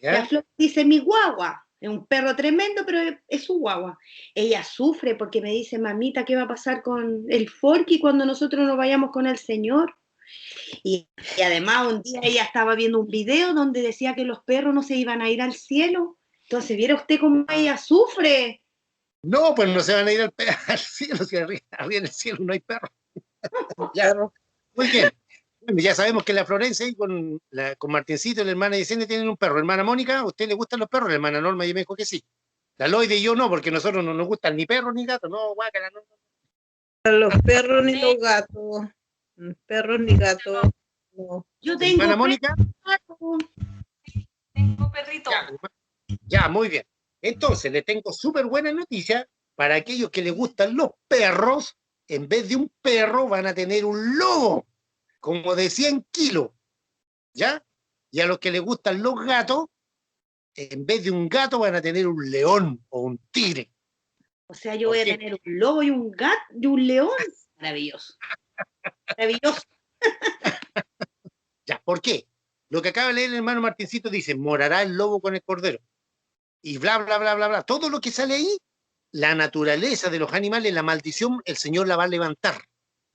¿Ya? La Flor dice, mi guagua. Es un perro tremendo, pero es su guagua. Ella sufre porque me dice, mamita, ¿qué va a pasar con el Forky cuando nosotros nos vayamos con el Señor? Y además un día ella estaba viendo un video donde decía que los perros no se iban a ir al cielo. Entonces, ¿viera usted cómo ella sufre? No, pues no se van a ir al cielo, si arriba en el cielo no hay perros. Ya, muy bien. Bueno, ya sabemos que la Florencia con Martincito y la hermana Yesenia tienen un perro. Hermana Mónica, ¿a usted le gustan los perros? La hermana Norma ya me dijo que sí. La Loide y yo no, porque nosotros no nos gustan ni perros ni gatos. No, guácala, no. Los perros ni los gatos. Perros ni gatos. No. Yo tengo hermana Mónica. Tengo perrito. Ya, muy bien. Entonces, le tengo súper buena noticia para aquellos que les gustan los perros. En vez de un perro, van a tener un lobo, como de 100 kilos. ¿Ya? Y a los que les gustan los gatos, en vez de un gato van a tener un león o un tigre. O sea, yo voy a tener un lobo y un gato y un león. Maravilloso. Maravilloso. Ya, ¿por qué? Lo que acaba de leer el hermano Martincito dice, morará el lobo con el cordero. Y bla, bla, bla, bla, bla. Todo lo que sale ahí, la naturaleza de los animales, la maldición, el Señor la va a levantar,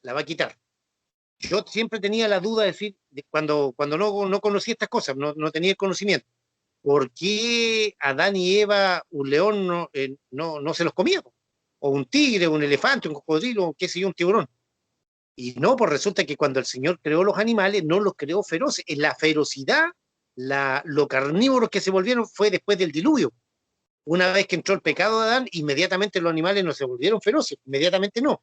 la va a quitar. Yo siempre tenía la duda de decir, cuando no conocía estas cosas, no tenía el conocimiento, ¿por qué Adán y Eva, un león no se los comía? O un tigre, un elefante, un cocodrilo, qué sé yo, un tiburón. Y no, pues resulta que cuando el Señor creó los animales, no los creó feroces. En la ferocidad, lo carnívoros que se volvieron fue después del diluvio. Una vez que entró el pecado de Adán, inmediatamente los animales no se volvieron feroces, inmediatamente no.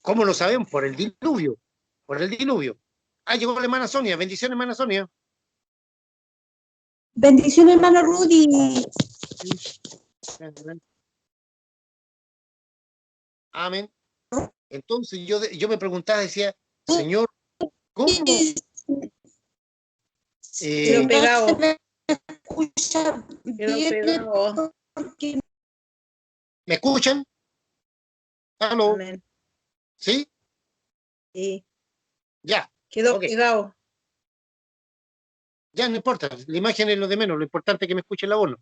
¿Cómo lo sabemos? Por el diluvio, por el diluvio. Ah, llegó la hermana Sonia, bendiciones hermana Sonia. Bendiciones, hermano Rudy. Amén. Entonces yo me preguntaba, decía, Señor, ¿cómo? Quedó pegado. Escucha Quedó bien pegado. porque ¿Me escuchan? ¿Aló? Amén. ¿Sí? Sí. Ya. Quedó Okay. pegado. Ya no importa, la imagen es lo de menos, lo importante es que me escuche la voz. ¿No?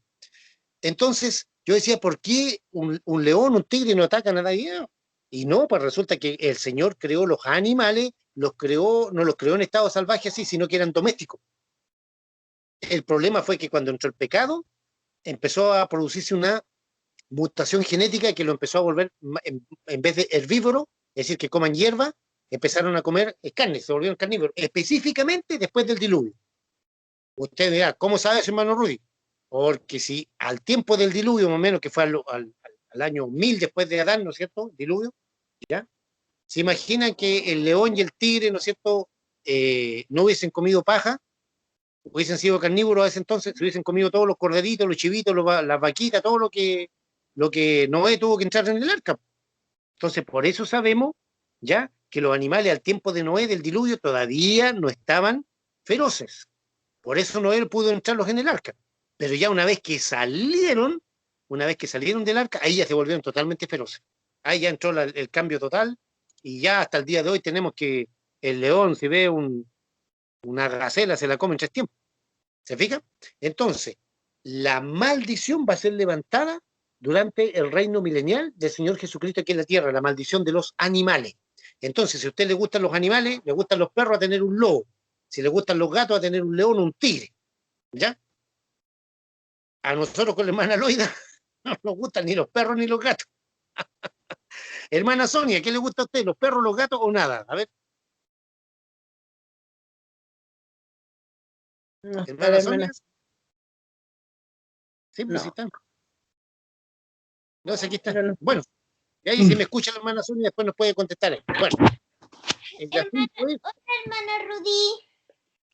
Entonces, yo decía, ¿por qué un león, un tigre no atacan a nadie? Y no, pues resulta que el Señor creó los animales, no los creó en estado salvaje así, sino que eran domésticos. El problema fue que cuando entró el pecado, empezó a producirse una mutación genética que lo empezó a volver, en vez de herbívoro, es decir, que coman hierba, empezaron a comer carne, se volvieron carnívoros, específicamente después del diluvio. Usted dirá, ¿cómo sabe eso, hermano Rudy? Porque si al tiempo del diluvio, más o menos, que fue al año 1000 después de Adán, ¿no es cierto? Diluvio, ¿ya? Se imaginan que el león y el tigre, ¿no es cierto?, no hubiesen comido paja, hubiesen sido carnívoros a ese entonces, se hubiesen comido todos los corderitos, los chivitos, las vaquitas, todo lo que Noé tuvo que entrar en el arca. Entonces, por eso sabemos, ya, que los animales al tiempo de Noé, del diluvio, todavía no estaban feroces. Por eso Noé pudo entrarlos en el arca. Pero ya una vez que salieron del arca, ahí ya se volvieron totalmente feroces. Ahí ya entró el cambio total, y ya hasta el día de hoy tenemos que el león, si ve una gacela, se la come en 3 tiempos. ¿Se fija? Entonces, la maldición va a ser levantada durante el reino milenial del Señor Jesucristo aquí en la tierra, la maldición de los animales. Entonces, si a usted le gustan los animales, le gustan los perros, a tener un lobo. Si le gustan los gatos, a tener un león o un tigre. ¿Ya? A nosotros con la hermana Loida no nos gustan ni los perros ni los gatos. Hermana Sonia, ¿qué le gusta a usted? ¿Los perros, los gatos o nada? A ver. No, Hermana Sonia. hermana. Sí, pues No. sí están. No sé, aquí están. Pero no. Bueno, y ahí si me escucha la hermana Sonia, después nos puede contestar. Bueno, el asunto es... hermano Rudy.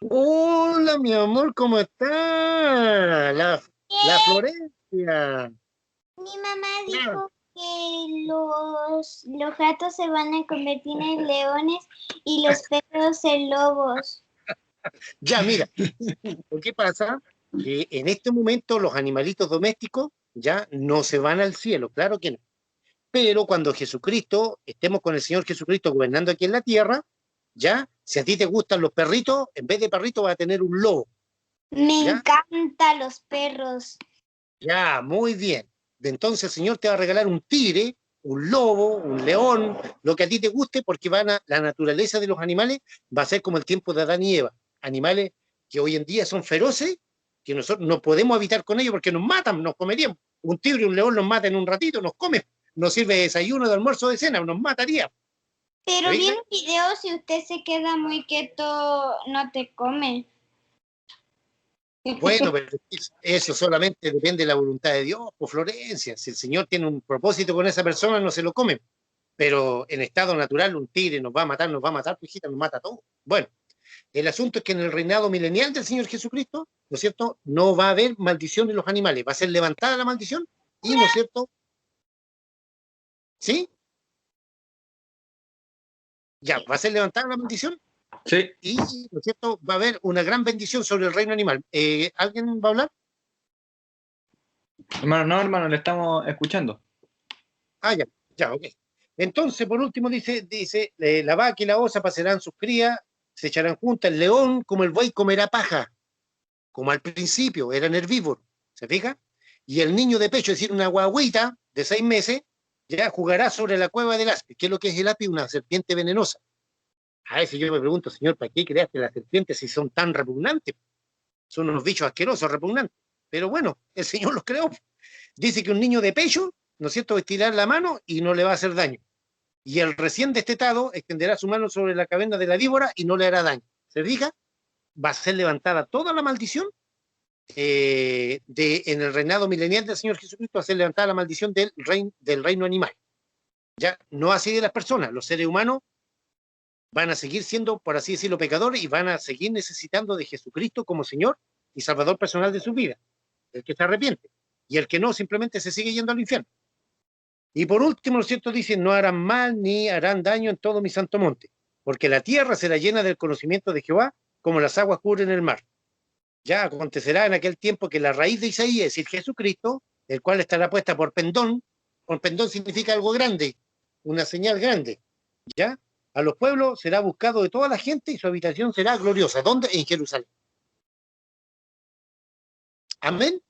Hola, mi amor, ¿cómo está? La Florencia. Mi mamá dijo que los gatos se van a convertir en leones y los perros en lobos. Ya, mira, ¿qué pasa? Que en este momento los animalitos domésticos ya no se van al cielo, claro que no. Pero cuando Jesucristo, estemos con el Señor Jesucristo gobernando aquí en la tierra, ya, si a ti te gustan los perritos, en vez de perrito vas a tener un lobo. Me ¿Ya? encantan los perros. Ya, muy bien. Entonces el Señor te va a regalar un tigre, un lobo, un león, lo que a ti te guste, porque la naturaleza de los animales va a ser como el tiempo de Adán y Eva. Animales que hoy en día son feroces, que nosotros no podemos habitar con ellos porque nos matan, nos comerían. Un tigre y un león nos matan en un ratito, nos come, nos sirve de desayuno, de almuerzo, de cena, nos mataría. Pero ¿Sí? vi un video, si usted se queda muy quieto, no te come. Bueno, pero eso solamente depende de la voluntad de Dios, por Florencia. Si el Señor tiene un propósito con esa persona, no se lo come. Pero en estado natural, un tigre nos va a matar, tu hijita, nos mata a todos. Bueno, el asunto es que en el reinado milenial del Señor Jesucristo, ¿no es cierto?, no va a haber maldición de los animales, va a ser levantada la maldición y, ¿no es cierto? ¿Sí? Ya, va a ser levantada la maldición. Sí. Y, ¿no es cierto?, va a haber una gran bendición sobre el reino animal. ¿Alguien va a hablar? Hermano, le estamos escuchando. Ah, ya, ok. Entonces, por último, dice, la vaca y la osa pasarán sus crías, se echarán juntas, el león como el buey comerá paja, como al principio, eran herbívoros, ¿se fija? Y el niño de pecho, es decir, una guagüita de 6 meses, ya jugará sobre la cueva del áspid. ¿Qué es lo que es el áspid? Una serpiente venenosa. A veces yo me pregunto, señor, ¿para qué creaste las serpientes si son tan repugnantes? Son unos bichos asquerosos, repugnantes. Pero bueno, el Señor los creó. Dice que un niño de pecho, ¿no es cierto?, estirar la mano y no le va a hacer daño. Y el recién destetado extenderá su mano sobre la cabeza de la víbora y no le hará daño. ¿Se fija? Va a ser levantada toda la maldición en el reinado milenial del Señor Jesucristo, va a ser levantada la maldición del reino animal. Ya no así de las personas, los seres humanos van a seguir siendo, por así decirlo, pecadores y van a seguir necesitando de Jesucristo como Señor y Salvador personal de su vida. El que se arrepiente. Y el que no, simplemente se sigue yendo al infierno. Y por último, lo cierto, dice, no harán mal ni harán daño en todo mi santo monte, porque la tierra será llena del conocimiento de Jehová, como las aguas cubren el mar. Ya acontecerá en aquel tiempo que la raíz de Isaías, es decir, Jesucristo, el cual estará puesta por pendón significa algo grande, una señal grande, ¿ya? A los pueblos será buscado de toda la gente y su habitación será gloriosa. ¿Dónde? En Jerusalén. ¿Amén?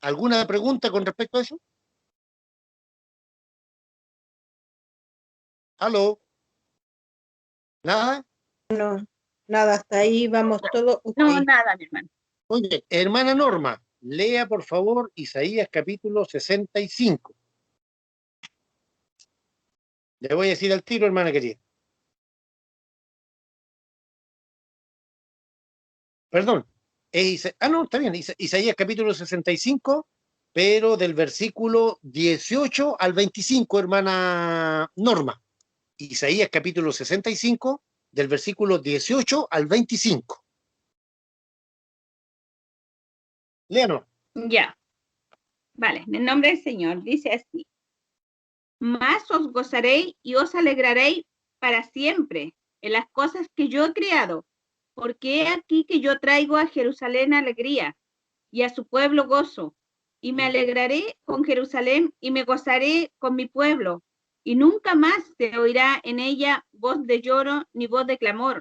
¿Alguna pregunta con respecto a eso? ¿Aló? ¿Nada? No, nada, hasta ahí vamos todo. No, Ok. nada, mi hermano. Oye, hermana Norma, lea por favor Isaías capítulo 65. Le voy a decir al tiro, hermana querida. Perdón. No, está bien. Isaías capítulo 65, pero del versículo 18 al 25, hermana Norma. Isaías capítulo 65, del versículo 18 al 25. Léanos. Ya, vale, en el nombre del Señor, dice así. Más os gozaréis y os alegraréis para siempre en las cosas que yo he creado, porque he aquí que yo traigo a Jerusalén alegría y a su pueblo gozo, y me alegraré con Jerusalén y me gozaré con mi pueblo, y nunca más se oirá en ella voz de lloro ni voz de clamor.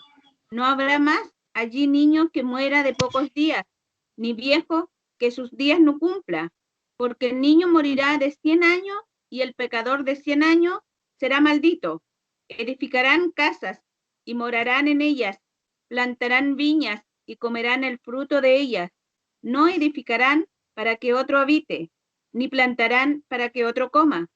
No habrá más allí niño que muera de pocos días, ni viejo que sus días no cumpla, porque el niño morirá de 100 años y el pecador de 100 años será maldito. Edificarán casas y morarán en ellas, plantarán viñas y comerán el fruto de ellas. No edificarán para que otro habite, ni plantarán para que otro coma,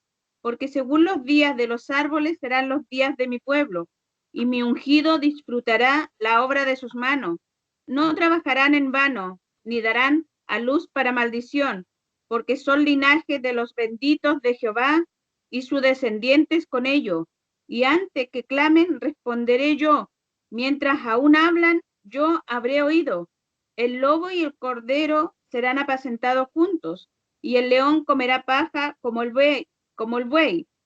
porque según los días de los árboles serán los días de mi pueblo, y mi ungido disfrutará la obra de sus manos. No trabajarán en vano, ni darán a luz para maldición, porque son linaje de los benditos de Jehová y sus descendientes con ellos. Y antes que clamen, responderé yo. Mientras aún hablan, yo habré oído. El lobo y el cordero serán apacentados juntos, y el león comerá paja como el buey,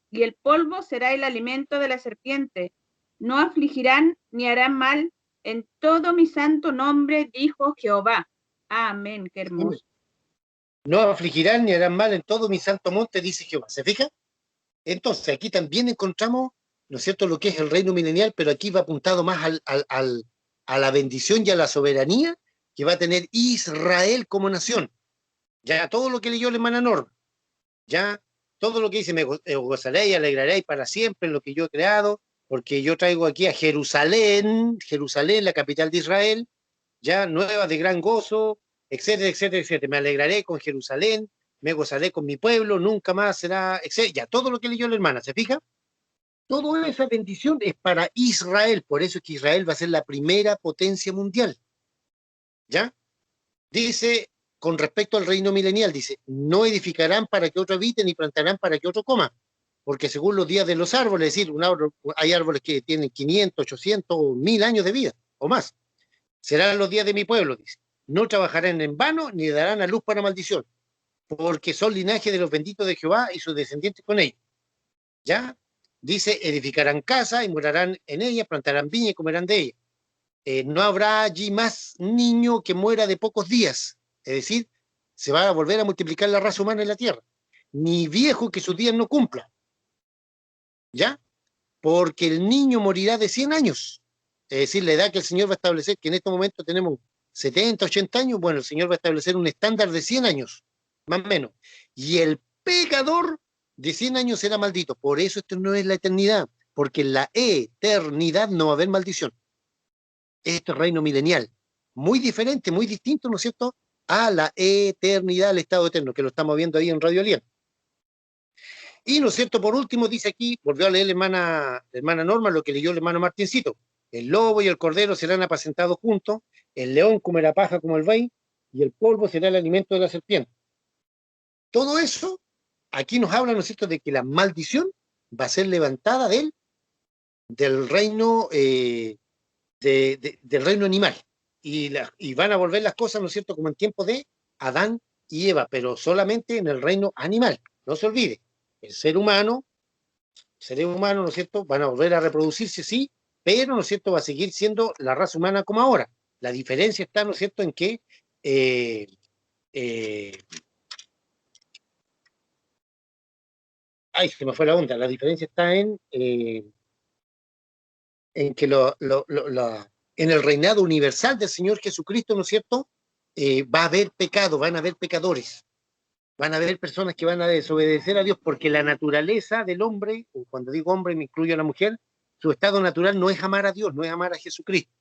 y el polvo será el alimento de la serpiente. No afligirán ni harán mal en todo mi santo nombre, dijo Jehová. Amén, qué hermoso. No afligirán ni harán mal en todo mi santo monte, dice Jehová. ¿Se fija? Entonces, aquí también encontramos, ¿no es cierto?, lo que es el reino milenial, pero aquí va apuntado más a la bendición y a la soberanía que va a tener Israel como nación. Ya todo lo que leyó la hermana Norma, ya todo lo que dice, me gozaré y alegraré para siempre en lo que yo he creado, porque yo traigo aquí a Jerusalén, la capital de Israel, ya nueva de gran gozo, etcétera, etcétera, etcétera. Me alegraré con Jerusalén, me gozaré con mi pueblo, nunca más será, etcétera. Ya todo lo que leyó la hermana, ¿se fija? Toda esa bendición es para Israel, por eso es que Israel va a ser la primera potencia mundial. ¿Ya? Dice, con respecto al reino milenial, dice, no edificarán para que otro habite, ni plantarán para que otro coma, porque según los días de los árboles, es decir, hay árboles que tienen 500, 800, 1000 años de vida, o más. Serán los días de mi pueblo, dice. No trabajarán en vano, ni darán a luz para maldición, porque son linaje de los benditos de Jehová y sus descendientes con ellos. ¿Ya? Dice, edificarán casa y morarán en ella, plantarán viña y comerán de ella. No habrá allí más niño que muera de pocos días. Es decir, se va a volver a multiplicar la raza humana en la tierra, ni viejo que sus días no cumpla, ¿ya? Porque el niño morirá de 100 años, es decir, la edad que el Señor va a establecer, que en este momento tenemos 70, 80 años, bueno, el Señor va a establecer un estándar de 100 años, más o menos, y el pecador de 100 años será maldito. Por eso esto no es la eternidad, porque en la eternidad no va a haber maldición. Esto es reino milenial, muy diferente, muy distinto, ¿no es cierto?, a la eternidad, al estado eterno, que lo estamos viendo ahí en Radio Aliento. Y, ¿no es cierto?, por último, dice aquí, volvió a leer la hermana Norma lo que leyó el hermano Martincito: el lobo y el cordero serán apacentados juntos, el león comerá paja como el buey, y el polvo será el alimento de la serpiente. Todo eso, aquí nos habla, ¿no es cierto?, de que la maldición va a ser levantada del reino, del reino animal, y van a volver las cosas, ¿no es cierto?, como en tiempo de Adán y Eva, pero solamente en el reino animal. No se olvide, el ser humano, ¿no es cierto?, van a volver a reproducirse, sí, pero, ¿no es cierto?, va a seguir siendo la raza humana como ahora. La diferencia está, ¿no es cierto?, en que ay, se me fue la onda. La diferencia está en que en el reinado universal del Señor Jesucristo, ¿no es cierto?, va a haber pecado, van a haber pecadores, van a haber personas que van a desobedecer a Dios, porque la naturaleza del hombre, o cuando digo hombre me incluyo a la mujer, su estado natural no es amar a Dios, no es amar a Jesucristo.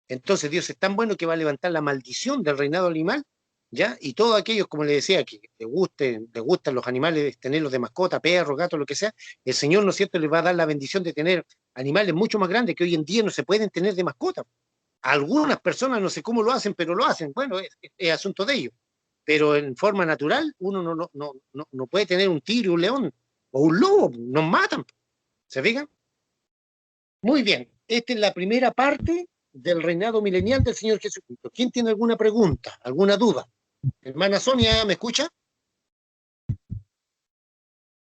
Entonces Dios es tan bueno que va a levantar la maldición del reinado animal, ¿ya? Y todos aquellos, como le decía, que les gustan los animales, tenerlos de mascota, perros, gatos, lo que sea, el Señor, ¿no es cierto?, les va a dar la bendición de tener animales mucho más grandes que hoy en día no se pueden tener de mascota. Algunas personas no sé cómo lo hacen, pero lo hacen. Bueno, es asunto de ellos. Pero en forma natural, uno no puede tener un tigre, un león o un lobo, nos matan. ¿Se fijan? Muy bien, esta es la primera parte del reinado milenial del Señor Jesucristo. ¿Quién tiene alguna pregunta, alguna duda? Hermana Sonia, ¿me escucha?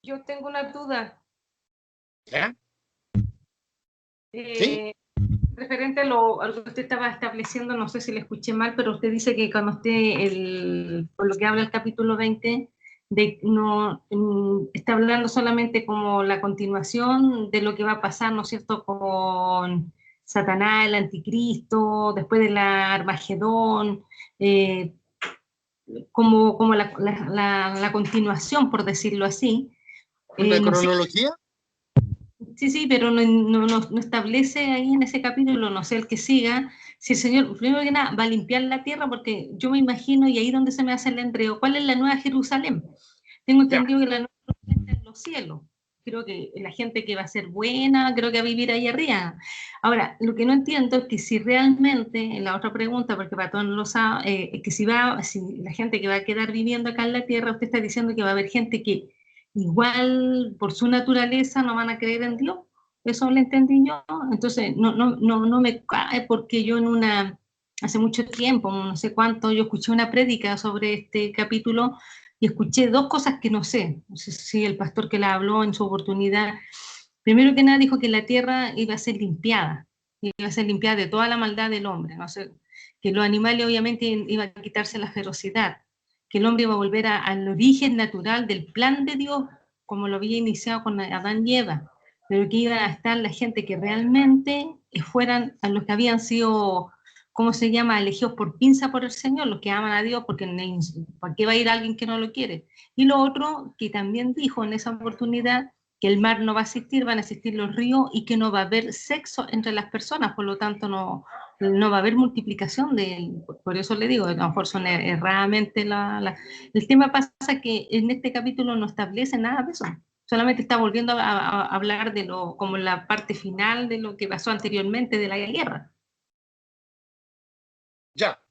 Yo tengo una duda. ¿Ya? ¿Sí? Referente a lo que usted estaba estableciendo, no sé si le escuché mal, pero usted dice que cuando usted, por lo que habla el capítulo 20, está hablando solamente como la continuación de lo que va a pasar, ¿no es cierto?, con Satanás, el anticristo, después de la Armagedón, como la continuación, por decirlo así. ¿Una No sé. cronología? Sí, pero no establece ahí en ese capítulo, no sé el que siga, si el Señor, primero que nada, va a limpiar la tierra, porque yo me imagino, y ahí donde se me hace el enredo, ¿cuál es la Nueva Jerusalén? Tengo entendido que la Nueva Jerusalén está en los cielos. Creo que la gente que va a ser buena, creo que va a vivir ahí arriba. Ahora, lo que no entiendo es que si realmente, en la otra pregunta, porque para todos lo sabe, que si la gente que va a quedar viviendo acá en la tierra, usted está diciendo que va a haber gente que igual por su naturaleza no van a creer en Dios. Eso lo entendí yo. Entonces no me cae, porque yo hace mucho tiempo, no sé cuánto, yo escuché una prédica sobre este capítulo y escuché dos cosas que no sé si el pastor que la habló en su oportunidad, primero que nada dijo que la tierra iba a ser limpiada de toda la maldad del hombre, no sé, que los animales obviamente iban a quitarse la ferocidad, que el hombre iba a volver al origen natural del plan de Dios, como lo había iniciado con Adán y Eva, pero que iba a estar la gente que realmente fueran a los que habían sido, ¿cómo se llama?, elegidos por pinza por el Señor, los que aman a Dios, porque ¿para qué va a ir alguien que no lo quiere? Y lo otro, que también dijo en esa oportunidad, que el mar no va a existir, van a existir los ríos, y que no va a haber sexo entre las personas, por lo tanto no va a haber multiplicación por eso le digo, a lo mejor son erradamente el tema. Pasa que en este capítulo no establece nada de eso, solamente está volviendo a hablar de como la parte final de lo que pasó anteriormente de la guerra. Ya,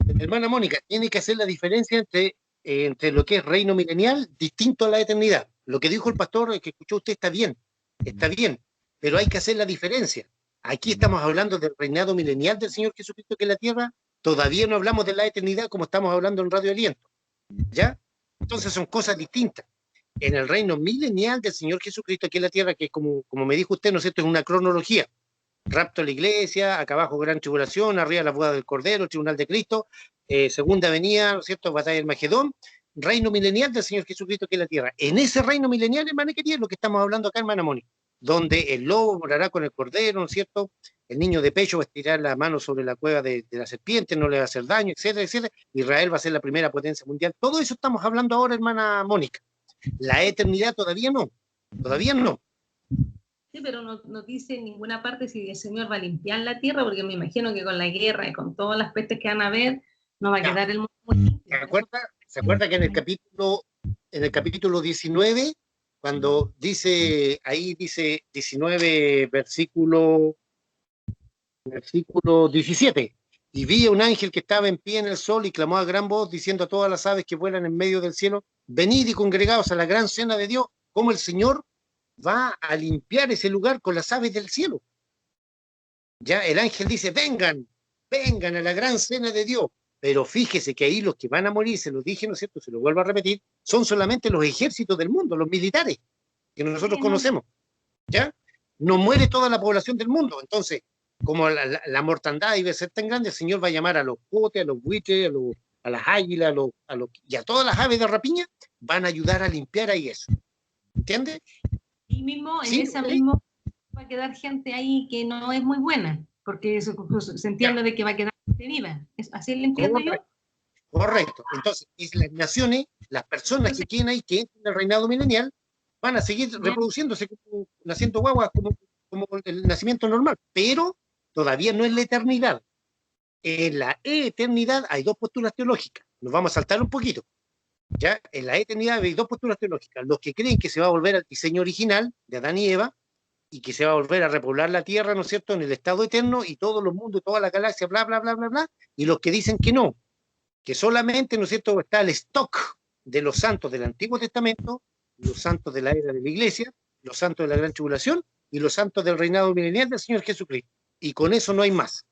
hermana Mónica, tiene que hacer la diferencia entre lo que es reino milenial distinto a la eternidad. Lo que dijo el pastor que escuchó usted está bien, pero hay que hacer la diferencia. Aquí estamos hablando del reinado milenial del Señor Jesucristo, que es la tierra. Todavía no hablamos de la eternidad como estamos hablando en Radio Aliento, ¿ya? Entonces son cosas distintas. En el reino milenial del Señor Jesucristo, que es la tierra, que es como me dijo usted, ¿no es cierto?, es una cronología. Rapto a la iglesia, acá abajo gran tribulación, arriba la boda del Cordero, el tribunal de Cristo, segunda venida, ¿no es cierto?, batalla del Magedón, reino milenial del Señor Jesucristo, que es la tierra. En ese reino milenial, hermana querida, es lo que estamos hablando acá, hermana Mónica, donde el lobo morará con el cordero, ¿no es cierto?, el niño de pecho va a estirar la mano sobre la cueva de la serpiente, no le va a hacer daño, etcétera, etcétera. Israel va a ser la primera potencia mundial. Todo eso estamos hablando ahora, hermana Mónica. La eternidad todavía no, todavía no. Sí, pero no dice en ninguna parte si el Señor va a limpiar la tierra, porque me imagino que con la guerra y con todas las pestes que van a haber, no va a quedar el mundo muy limpio. ¿Se acuerda que en el capítulo 19, cuando dice, ahí dice 19, versículo 17, y vi a un ángel que estaba en pie en el sol y clamó a gran voz diciendo a todas las aves que vuelan en medio del cielo, venid y congregaos a la gran cena de Dios, como el Señor va a limpiar ese lugar con las aves del cielo. Ya el ángel dice, vengan a la gran cena de Dios. Pero fíjese que ahí los que van a morir, se los dije, ¿no es cierto?, se lo vuelvo a repetir, son solamente los ejércitos del mundo, los militares, que nosotros conocemos. ¿Ya? No muere toda la población del mundo. Entonces, como la mortandad iba a ser tan grande, el Señor va a llamar a los potes, a los buitres, a las águilas, y a todas las aves de rapiña, van a ayudar a limpiar ahí eso. ¿Entiendes? Y mismo, en Sí, esa ¿sí? misma va a quedar gente ahí que no es muy buena, porque se entiende de que va a quedar gente viva. ¿Así lo entiendo yo? Correcto. Entonces, las naciones, las personas que tienen ahí, que entran en el reinado milenial, van a seguir reproduciéndose, naciendo guaguas como el nacimiento normal, pero todavía no es la eternidad. En la eternidad hay dos posturas teológicas. Nos vamos a saltar un poquito. ¿Ya? En la eternidad hay dos posturas teológicas. Los que creen que se va a volver al diseño original de Adán y Eva, y que se va a volver a repoblar la tierra, ¿no es cierto?, en el estado eterno, y todos los mundos, toda la galaxia, bla, bla, bla, bla, bla, y los que dicen que no, que solamente, ¿no es cierto?, está el stock de los santos del Antiguo Testamento, los santos de la era de la Iglesia, los santos de la Gran Tribulación, y los santos del reinado milenial del Señor Jesucristo. Y con eso no hay más.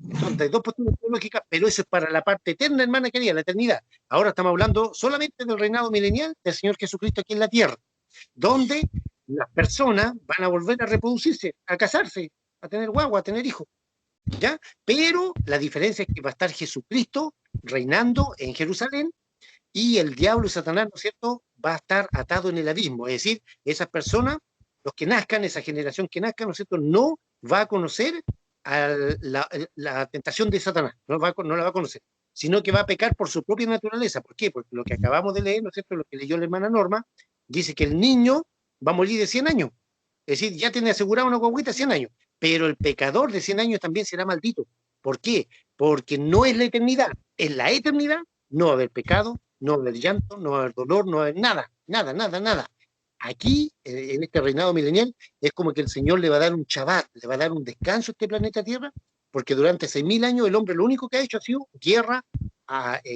Entonces, hay dos posturas teológicas, pero eso es para la parte eterna, hermana querida, la eternidad. Ahora estamos hablando solamente del reinado milenial del Señor Jesucristo aquí en la tierra, donde las personas van a volver a reproducirse, a casarse, a tener guagua, a tener hijos, ¿ya? Pero la diferencia es que va a estar Jesucristo reinando en Jerusalén y el diablo y Satanás, ¿no es cierto?, va a estar atado en el abismo. Es decir, esas personas, los que nazcan, esa generación que nazca, ¿no es cierto?, no va a conocer la tentación de Satanás, no la va a conocer, sino que va a pecar por su propia naturaleza. ¿Por qué? Porque lo que acabamos de leer, ¿no es cierto?, lo que leyó la hermana Norma, dice que el niño va a morir de 100 años. Es decir, ya tiene asegurado una guaguita de 100 años, pero el pecador de 100 años también será maldito. ¿Por qué? Porque no es la eternidad. En la eternidad no va a haber pecado, no va a haber llanto, no va a haber dolor, no va a haber nada, nada, nada, nada. Aquí, en este reinado milenial, es como que el Señor le va a dar un Shabbat, le va a dar un descanso a este planeta Tierra, porque durante 6.000 años el hombre lo único que ha hecho ha sido guerra,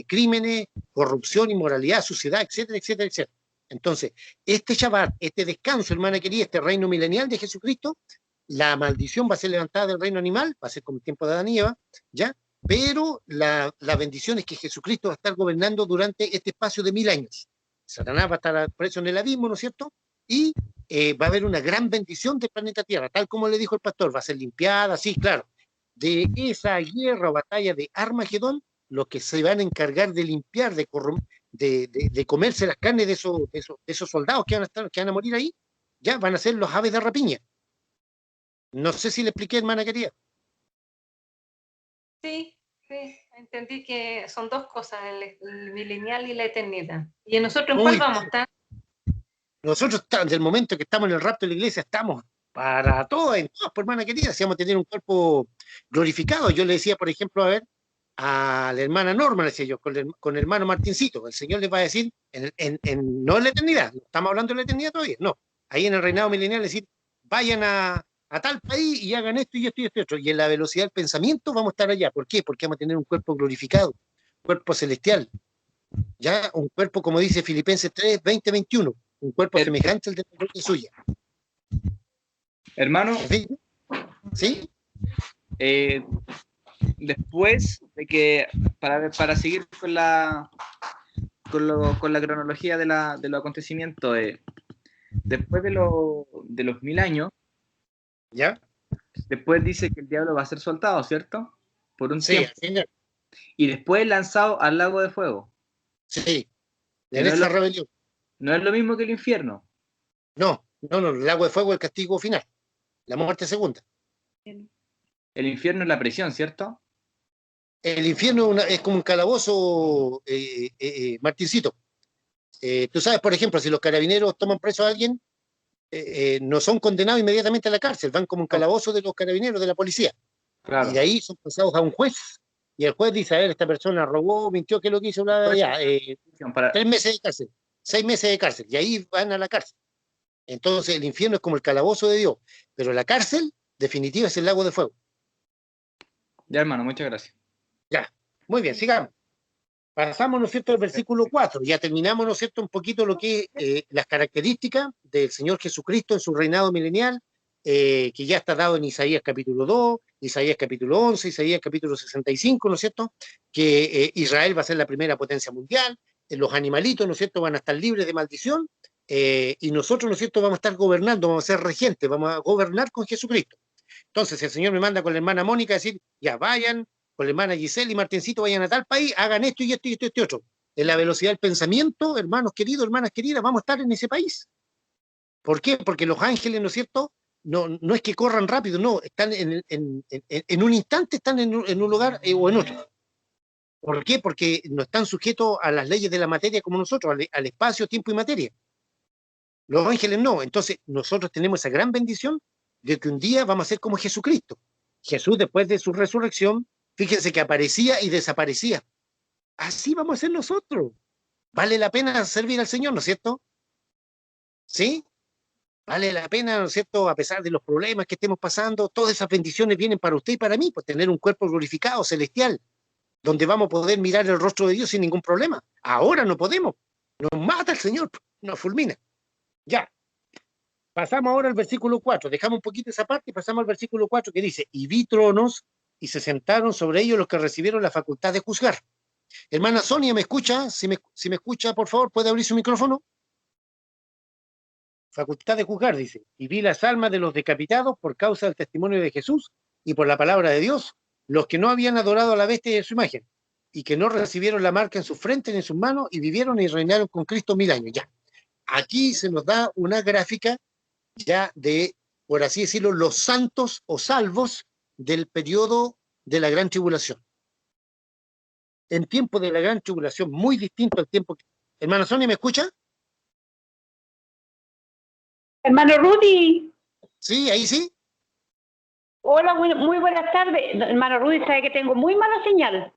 crímenes, corrupción, inmoralidad, suciedad, etcétera, etcétera, etcétera. Entonces, este Shabbat, este descanso, hermana querida, este reino milenial de Jesucristo, la maldición va a ser levantada del reino animal, va a ser como el tiempo de Adán y Eva, ¿ya? Pero la bendición es que Jesucristo va a estar gobernando durante este espacio de 1000 años. Satanás va a estar preso en el abismo, ¿no es cierto? Y va a haber una gran bendición del planeta Tierra, tal como le dijo el pastor, va a ser limpiada, sí, claro. De esa guerra o batalla de Armagedón, los que se van a encargar de limpiar, de comerse las carnes de esos soldados que van a morir ahí, ya van a ser los aves de rapiña. No sé si le expliqué, hermana querida. Sí, entendí que son dos cosas, el milenial y la eternidad. ¿Y nosotros en cuál vamos a estar? Nosotros, desde el momento que estamos en el rapto de la iglesia, estamos para todos, en todas, por hermana querida, si vamos a tener un cuerpo glorificado. Yo le decía, por ejemplo, a la hermana Norma, le decía yo, con el hermano Martincito, el Señor les va a decir, no en la eternidad, no estamos hablando de la eternidad todavía, no, ahí en el reinado milenial, decir, vayan a tal país y hagan esto y esto y esto y otro, y en la velocidad del pensamiento vamos a estar allá. ¿Por qué? Porque vamos a tener un cuerpo glorificado, un cuerpo celestial, ya un cuerpo, como dice Filipenses 3, 20, 21, un cuerpo semejante al de la gloria suya. Hermano, ¿sí? Después de que, para seguir con la cronología de los acontecimientos, después de los 1000 años, ¿ya? Después dice que el diablo va a ser soltado, ¿cierto? Por un tiempo. Señor. Y después lanzado al lago de fuego. Sí, Que en no es esa lo- rebelión. No es lo mismo que el infierno. No, el lago de fuego es el castigo final, la muerte segunda. El infierno es la prisión, ¿cierto? El infierno es como un calabozo, Martincito. Tú sabes, por ejemplo, si los carabineros toman preso a alguien, no son condenados inmediatamente a la cárcel, van como un calabozo de los carabineros, de la policía. Claro. Y de ahí son pasados a un juez. Y el juez dice, a ver, esta persona robó, mintió, ¿qué es lo que hizo? Bla, bla, bla, ya, Para- 3 meses de cárcel, 6 meses de cárcel. Y ahí van a la cárcel. Entonces el infierno es como el calabozo de Dios. Pero la cárcel, definitiva, es el lago de fuego. Ya, hermano, muchas gracias. Ya, muy bien, sigamos. Pasamos, ¿no es cierto?, al versículo 4. Ya terminamos, ¿no es cierto?, un poquito lo que las características del Señor Jesucristo en su reinado milenial, que ya está dado en Isaías capítulo 2, Isaías capítulo 11, Isaías capítulo 65, ¿no es cierto?, que Israel va a ser la primera potencia mundial, los animalitos, ¿no es cierto?, van a estar libres de maldición, y nosotros, ¿no es cierto?, vamos a estar gobernando, vamos a ser regentes, vamos a gobernar con Jesucristo. Entonces el Señor me manda con la hermana Mónica a decir, ya vayan, con la hermana Giselle y Martincito, vayan a tal país, hagan esto y esto y esto y esto y otro. En la velocidad del pensamiento, hermanos queridos, hermanas queridas, vamos a estar en ese país. ¿Por qué? Porque los ángeles, ¿no es cierto?, no es que corran rápido, no, están en un instante, están en un lugar o en otro. ¿Por qué? Porque no están sujetos a las leyes de la materia como nosotros, al espacio, tiempo y materia. Los ángeles no. Entonces, nosotros tenemos esa gran bendición de que un día vamos a ser como Jesucristo. Jesús, después de su resurrección, fíjense que aparecía y desaparecía. Así vamos a ser nosotros. Vale la pena servir al Señor, ¿no es cierto? ¿Sí? Vale la pena, ¿no es cierto?, a pesar de los problemas que estemos pasando, todas esas bendiciones vienen para usted y para mí, pues tener un cuerpo glorificado, celestial, donde vamos a poder mirar el rostro de Dios sin ningún problema. Ahora no podemos. Nos mata el Señor, nos fulmina. Ya. Pasamos ahora al versículo 4. Dejamos un poquito esa parte y pasamos al versículo 4 que dice, y vi tronos y se sentaron sobre ellos los que recibieron la facultad de juzgar. Hermana Sonia, ¿me escucha? Si me escucha, por favor, ¿puede abrir su micrófono? Facultad de juzgar, dice. Y vi las almas de los decapitados por causa del testimonio de Jesús y por la palabra de Dios, los que no habían adorado a la bestia y a su imagen, y que no recibieron la marca en su frente ni en sus manos, y vivieron y reinaron con Cristo 1000 años. Ya. Aquí se nos da una gráfica ya de, por así decirlo, los santos o salvos del periodo de la gran tribulación. En tiempo de la gran tribulación, muy distinto al tiempo que... Hermana Sonia, ¿me escucha? Hermano Rudy, Sí, ahí sí. hola, muy buenas tardes. Hermano Rudy, sabe que tengo muy mala señal.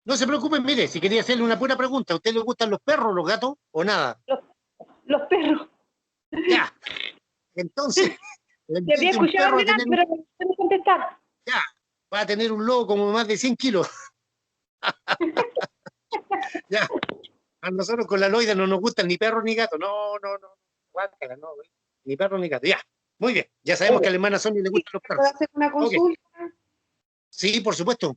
No se preocupen, mire, si quería hacerle una pura pregunta, ¿a usted le gustan los perros, los gatos o nada? Los perros. Ya. Entonces, Te había un escuchado perro hablar, pero no puedo contestar. ya, va a tener un lobo como más de 100 kilos. Ya. A nosotros con la loida no nos gustan ni perros ni gatos. No. Guácala, no, güey. Ni perros ni gatos. Ya. Muy bien. Ya sabemos que a la hermana Sonia le gustan los ¿Puedo perros. hacer una consulta? Sí, por supuesto.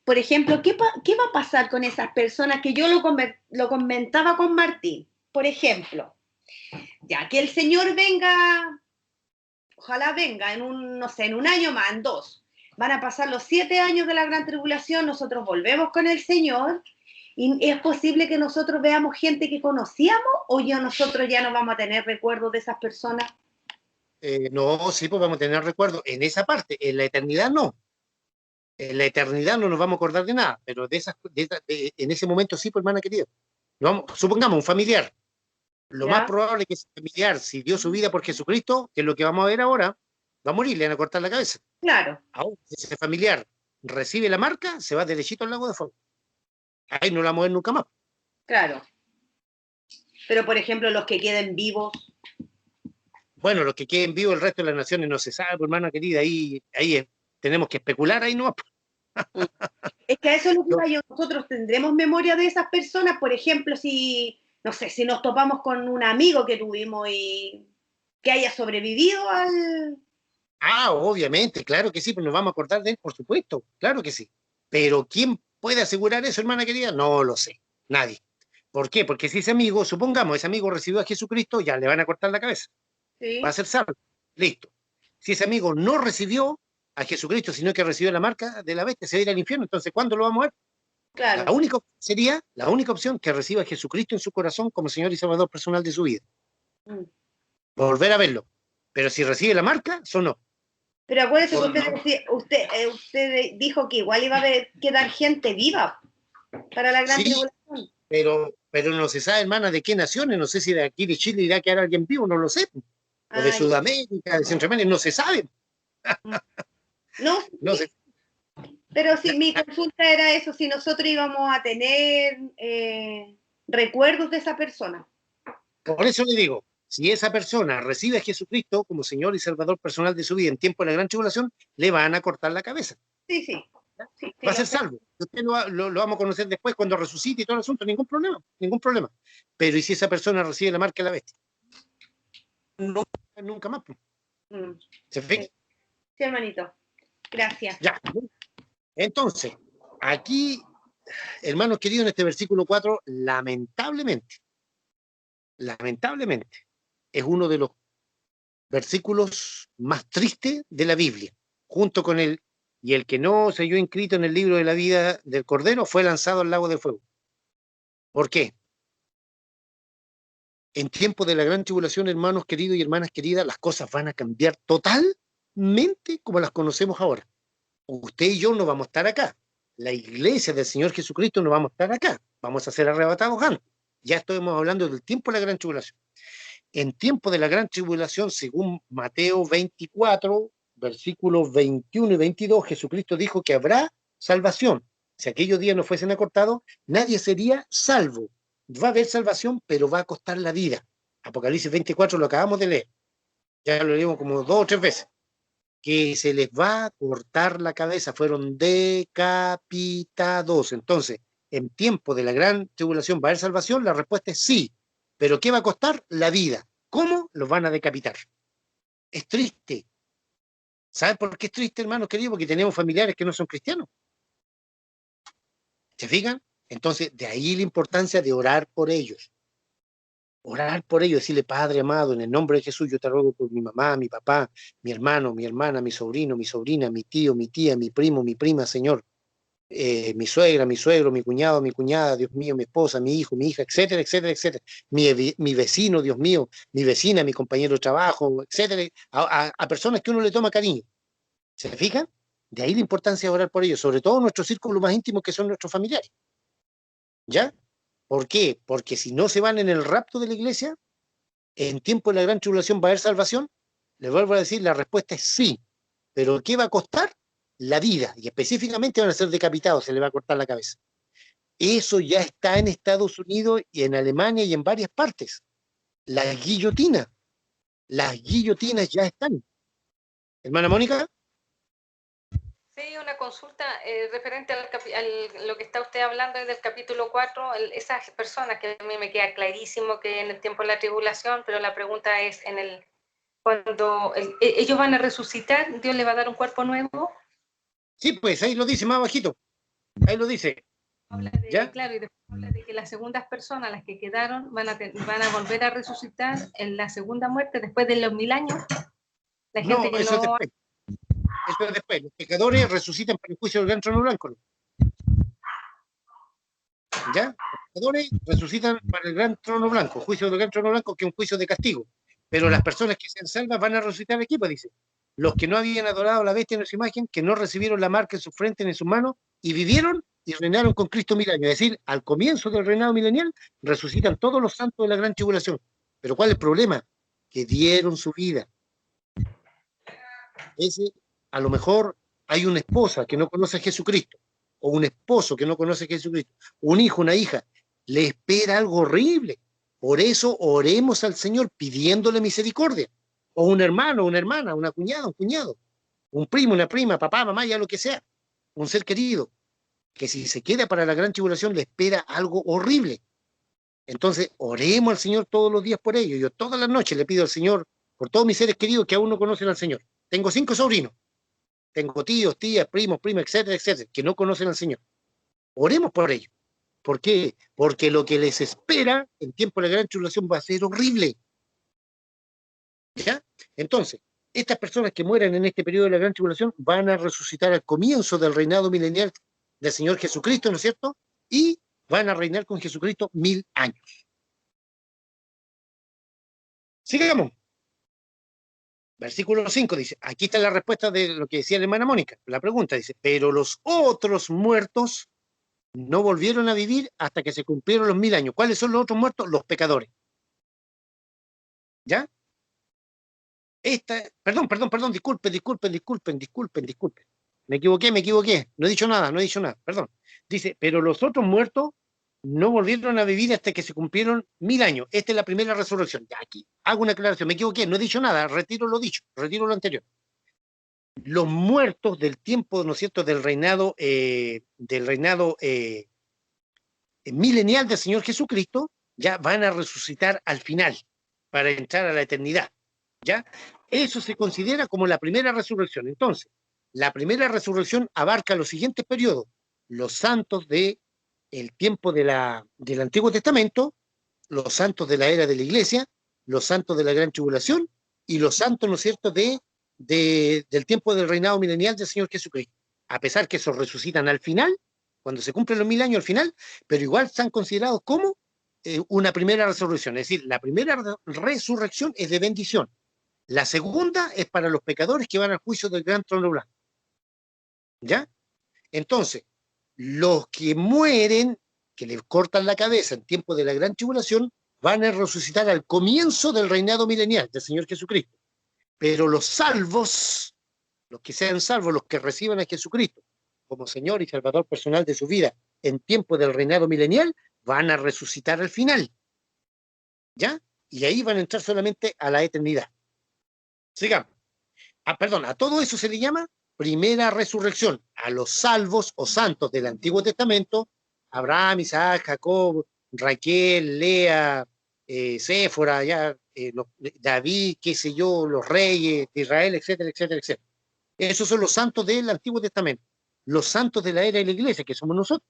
Por ejemplo, ¿qué va a pasar con esas personas que yo lo comentaba con Martín? Por ejemplo, ya que el Señor venga, ojalá venga en no sé, en un año más, en 2. Van a pasar los 7 años de la gran tribulación, nosotros volvemos con el Señor, y es posible que nosotros veamos gente que conocíamos, o nosotros ya no vamos a tener recuerdos de esas personas. No, sí, pues vamos a tener recuerdo. En esa parte, en la eternidad no. En la eternidad no nos vamos a acordar de nada, pero en ese momento sí, pues hermana querida. Supongamos un familiar. Lo ¿Ya? más probable es que ese familiar, si dio su vida por Jesucristo, que es lo que vamos a ver ahora, va a morir, le van a cortar la cabeza. Claro, Ahora, si ese familiar recibe la marca, se va derechito al lago de fuego. Ahí no la vamos a ver nunca más. claro. Pero, por ejemplo, los que queden vivos, Bueno, los que queden vivos, el resto de las naciones no se sabe, pues, hermana querida, tenemos que especular ahí no. es que a eso es lo que iba yo. Nosotros tendremos memoria de esas personas, por ejemplo, si, no sé, si nos topamos con un amigo que tuvimos y que haya sobrevivido al... Ah, obviamente, claro que sí, pues nos vamos a acordar de él, por supuesto, claro que sí. Pero ¿quién puede asegurar eso, hermana querida? No lo sé, nadie. ¿Por qué? Porque si ese amigo, supongamos, ese amigo recibió a Jesucristo, ya le van a cortar la cabeza. Sí. Va a ser salvo. Listo. Si ese amigo no recibió a Jesucristo, sino que recibió la marca de la bestia, se va a ir al infierno. Entonces, ¿cuándo lo vamos a ver? Claro. La única opción que reciba a Jesucristo en su corazón como Señor y Salvador personal de su vida. Mm. Volver a verlo. Pero si recibe la marca, eso no. Pero acuérdese que Oh, no. usted dijo que igual iba a quedar gente viva para la gran Sí, tribulación. pero no se sabe, hermana, de qué naciones. No sé si de aquí de Chile irá a quedar alguien vivo, no lo sé. O de Ay, Sudamérica, de Centroamérica, no se sabe. no, No se pero sí, mi consulta era eso, si nosotros íbamos a tener recuerdos de esa persona. Por eso le digo, si esa persona recibe a Jesucristo como Señor y Salvador personal de su vida en tiempo de la gran tribulación, le van a cortar la cabeza. Sí, sí. Va a ser salvo. Usted lo vamos a conocer después cuando resucite y todo el asunto, ningún problema, ningún problema. Pero ¿y si esa persona recibe la marca de la bestia? No, nunca más. Mm. ¿Se fija? Sí, hermanito. Gracias. Ya. Entonces, aquí, hermanos queridos, en este versículo 4, lamentablemente, es uno de los versículos más tristes de la Biblia, junto con y el que no se halló inscrito en el libro de la vida del Cordero fue lanzado al lago de fuego. ¿Por qué? En tiempo de la gran tribulación, hermanos queridos y hermanas queridas, las cosas van a cambiar totalmente como las conocemos ahora. Usted y yo no vamos a estar acá. La iglesia del Señor Jesucristo no vamos a estar acá. Vamos a ser arrebatados antes. Ya estamos hablando del tiempo de la gran tribulación. En tiempo de la gran tribulación, según Mateo 24, versículos 21 y 22, Jesucristo dijo que habrá salvación. Si aquellos días no fuesen acortados, nadie sería salvo. Va a haber salvación, pero va a costar la vida. Apocalipsis 24 lo acabamos de leer. Ya lo leímos como 2 o 3 veces. Que se les va a cortar la cabeza. Fueron decapitados. Entonces, en tiempo de la gran tribulación, ¿va a haber salvación? La respuesta es sí. ¿Pero qué va a costar? La vida. ¿Cómo? Los van a decapitar. Es triste. ¿Saben por qué es triste, hermanos queridos? Porque tenemos familiares que no son cristianos. ¿Se fijan? Entonces, de ahí la importancia de orar por ellos. Orar por ellos, decirle, Padre amado, en el nombre de Jesús, yo te ruego por mi mamá, mi papá, mi hermano, mi hermana, mi sobrino, mi sobrina, mi tío, mi tía, mi primo, mi prima, Señor. Mi suegra, mi suegro, mi cuñado, mi cuñada, Dios mío, mi esposa, mi hijo, mi hija, etcétera, etcétera, etcétera. Mi vecino, Dios mío, mi vecina, mi compañero de trabajo, etcétera, a personas que uno le toma cariño. ¿Se fijan? De ahí la importancia de orar por ellos, sobre todo nuestro círculo más íntimo que son nuestros familiares. ¿Ya? ¿Por qué? Porque si no se van en el rapto de la iglesia, en tiempo de la gran tribulación va a haber salvación. Les vuelvo a decir, la respuesta es sí. ¿Pero qué va a costar? La vida, y específicamente van a ser decapitados, se le va a cortar la cabeza. Eso ya está en Estados Unidos y en Alemania y en varias partes. Las guillotinas ya están. Hermana Mónica. Sí, una consulta referente a lo que está usted hablando del capítulo 4, esas personas que a mí me queda clarísimo que en el tiempo de la tribulación, pero la pregunta es, cuando ellos van a resucitar, ¿Dios les va a dar un cuerpo nuevo? Sí, pues ahí lo dice más bajito. Ahí lo dice. Habla de, claro, y después habla de que las segundas personas, las que quedaron, van a volver a resucitar en la segunda muerte después de los 1000 años. La gente No, eso es después. Eso es después. Los pecadores resucitan para el juicio del gran trono blanco. ¿Ya? Los pecadores resucitan para el gran trono blanco, juicio del gran trono blanco, que es un juicio de castigo. Pero las personas que sean salvas van a resucitar aquí, pues dice. Los que no habían adorado a la bestia en su imagen, que no recibieron la marca en su frente ni en sus manos, y vivieron y reinaron con Cristo 1000 años. Es decir, al comienzo del reinado milenial, resucitan todos los santos de la gran tribulación. Pero ¿cuál es el problema? Que dieron su vida. A lo mejor hay una esposa que no conoce a Jesucristo, o un esposo que no conoce a Jesucristo, un hijo, una hija, le espera algo horrible. Por eso oremos al Señor pidiéndole misericordia. O un hermano, una hermana, una cuñada, un cuñado, un primo, una prima, papá, mamá, ya lo que sea, un ser querido, que si se queda para la gran tribulación le espera algo horrible. Entonces, oremos al Señor todos los días por ello. Yo todas las noches le pido al Señor, por todos mis seres queridos que aún no conocen al Señor. Tengo 5 sobrinos. Tengo tíos, tías, primos, primas, etcétera, etcétera, que no conocen al Señor. Oremos por ellos. ¿Por qué? Porque lo que les espera en tiempo de la gran tribulación va a ser horrible. ¿Ya? Entonces, estas personas que mueren en este periodo de la gran tribulación van a resucitar al comienzo del reinado milenial del Señor Jesucristo, ¿no es cierto? Y van a reinar con Jesucristo 1000 años. Sigamos. Versículo 5 dice, aquí está la respuesta de lo que decía la hermana Mónica. La pregunta dice, pero los otros muertos no volvieron a vivir hasta que se cumplieron los 1000 años. ¿Cuáles son los otros muertos? Los pecadores. ¿Ya? Perdón, disculpen. Me equivoqué. No he dicho nada, perdón. Dice, pero los otros muertos no volvieron a vivir hasta que se cumplieron 1000 años. Esta es la primera resurrección. Ya aquí hago una aclaración, me equivoqué, no he dicho nada, retiro lo dicho, retiro lo anterior. Los muertos del tiempo, ¿no es cierto?, del reinado milenial del Señor Jesucristo, ya van a resucitar al final, para entrar a la eternidad. ¿Ya? Eso se considera como la primera resurrección. Entonces, la primera resurrección abarca los siguientes periodos: los santos del tiempo del Antiguo Testamento, los santos de la era de la Iglesia, los santos de la Gran Tribulación y los santos, ¿no es cierto?, del tiempo del reinado milenial del Señor Jesucristo. A pesar que esos resucitan al final, cuando se cumplen los 1000 años al final, pero igual están considerados como una primera resurrección. Es decir, la primera resurrección es de bendición. La segunda es para los pecadores que van al juicio del gran trono blanco. ¿Ya? Entonces, los que mueren, que les cortan la cabeza en tiempo de la gran tribulación, van a resucitar al comienzo del reinado milenial del Señor Jesucristo. Pero los salvos, los que sean salvos, los que reciban a Jesucristo como Señor y Salvador personal de su vida en tiempo del reinado milenial, van a resucitar al final. ¿Ya? Y ahí van a entrar solamente a la eternidad. Sigamos. A todo eso se le llama primera resurrección. A los salvos o santos del Antiguo Testamento, Abraham, Isaac, Jacob, Raquel, Lea, Séfora, David, qué sé yo, los reyes de Israel, etcétera. Esos son los santos del Antiguo Testamento. Los santos de la era de la Iglesia, que somos nosotros.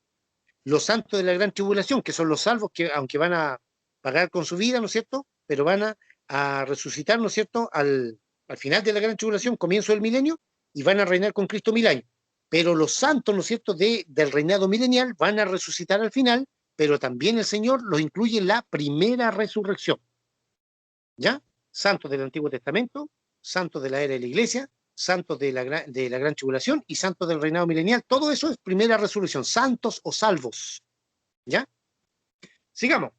Los santos de la gran tribulación, que son los salvos que, aunque van a pagar con su vida, ¿no es cierto?, pero van a resucitar, ¿no es cierto?, al final de la gran tribulación, comienzo del milenio, y van a reinar con Cristo 1000 años. Pero los santos, ¿no es cierto?, del reinado milenial van a resucitar al final, pero también el Señor los incluye en la primera resurrección. ¿Ya? Santos del Antiguo Testamento, santos de la era de la Iglesia, santos de la gran tribulación y santos del reinado milenial. Todo eso es primera resurrección, santos o salvos. ¿Ya? Sigamos.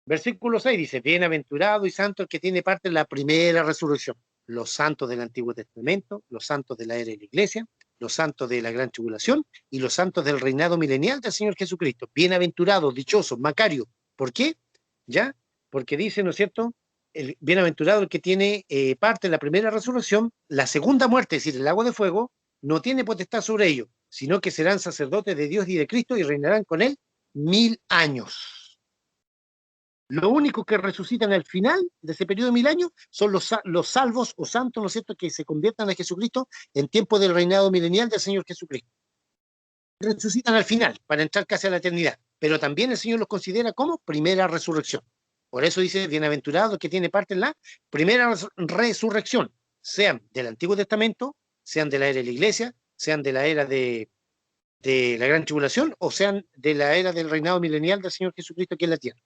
Versículo 6 dice, bienaventurado y santo el que tiene parte en la primera resurrección. Los santos del Antiguo Testamento, los santos de la era de la Iglesia, los santos de la gran tribulación y los santos del reinado milenial del Señor Jesucristo. Bienaventurados, dichosos, Macario. ¿Por qué? ¿Ya? Porque dice, ¿no es cierto?, el bienaventurado el que tiene parte en la primera resurrección, la segunda muerte, es decir, el lago de fuego, no tiene potestad sobre ellos, sino que serán sacerdotes de Dios y de Cristo y reinarán con él 1000 años. Lo único que resucitan al final de ese periodo de 1000 años son los salvos o santos, ¿no es cierto?, que se conviertan a Jesucristo en tiempo del reinado milenial del Señor Jesucristo. Resucitan al final, para entrar casi a la eternidad, pero también el Señor los considera como primera resurrección. Por eso dice, bienaventurado que tiene parte en la primera resurrección, sean del Antiguo Testamento, sean de la era de la Iglesia, sean de la era de la gran tribulación, o sean de la era del reinado milenial del Señor Jesucristo aquí en la tierra.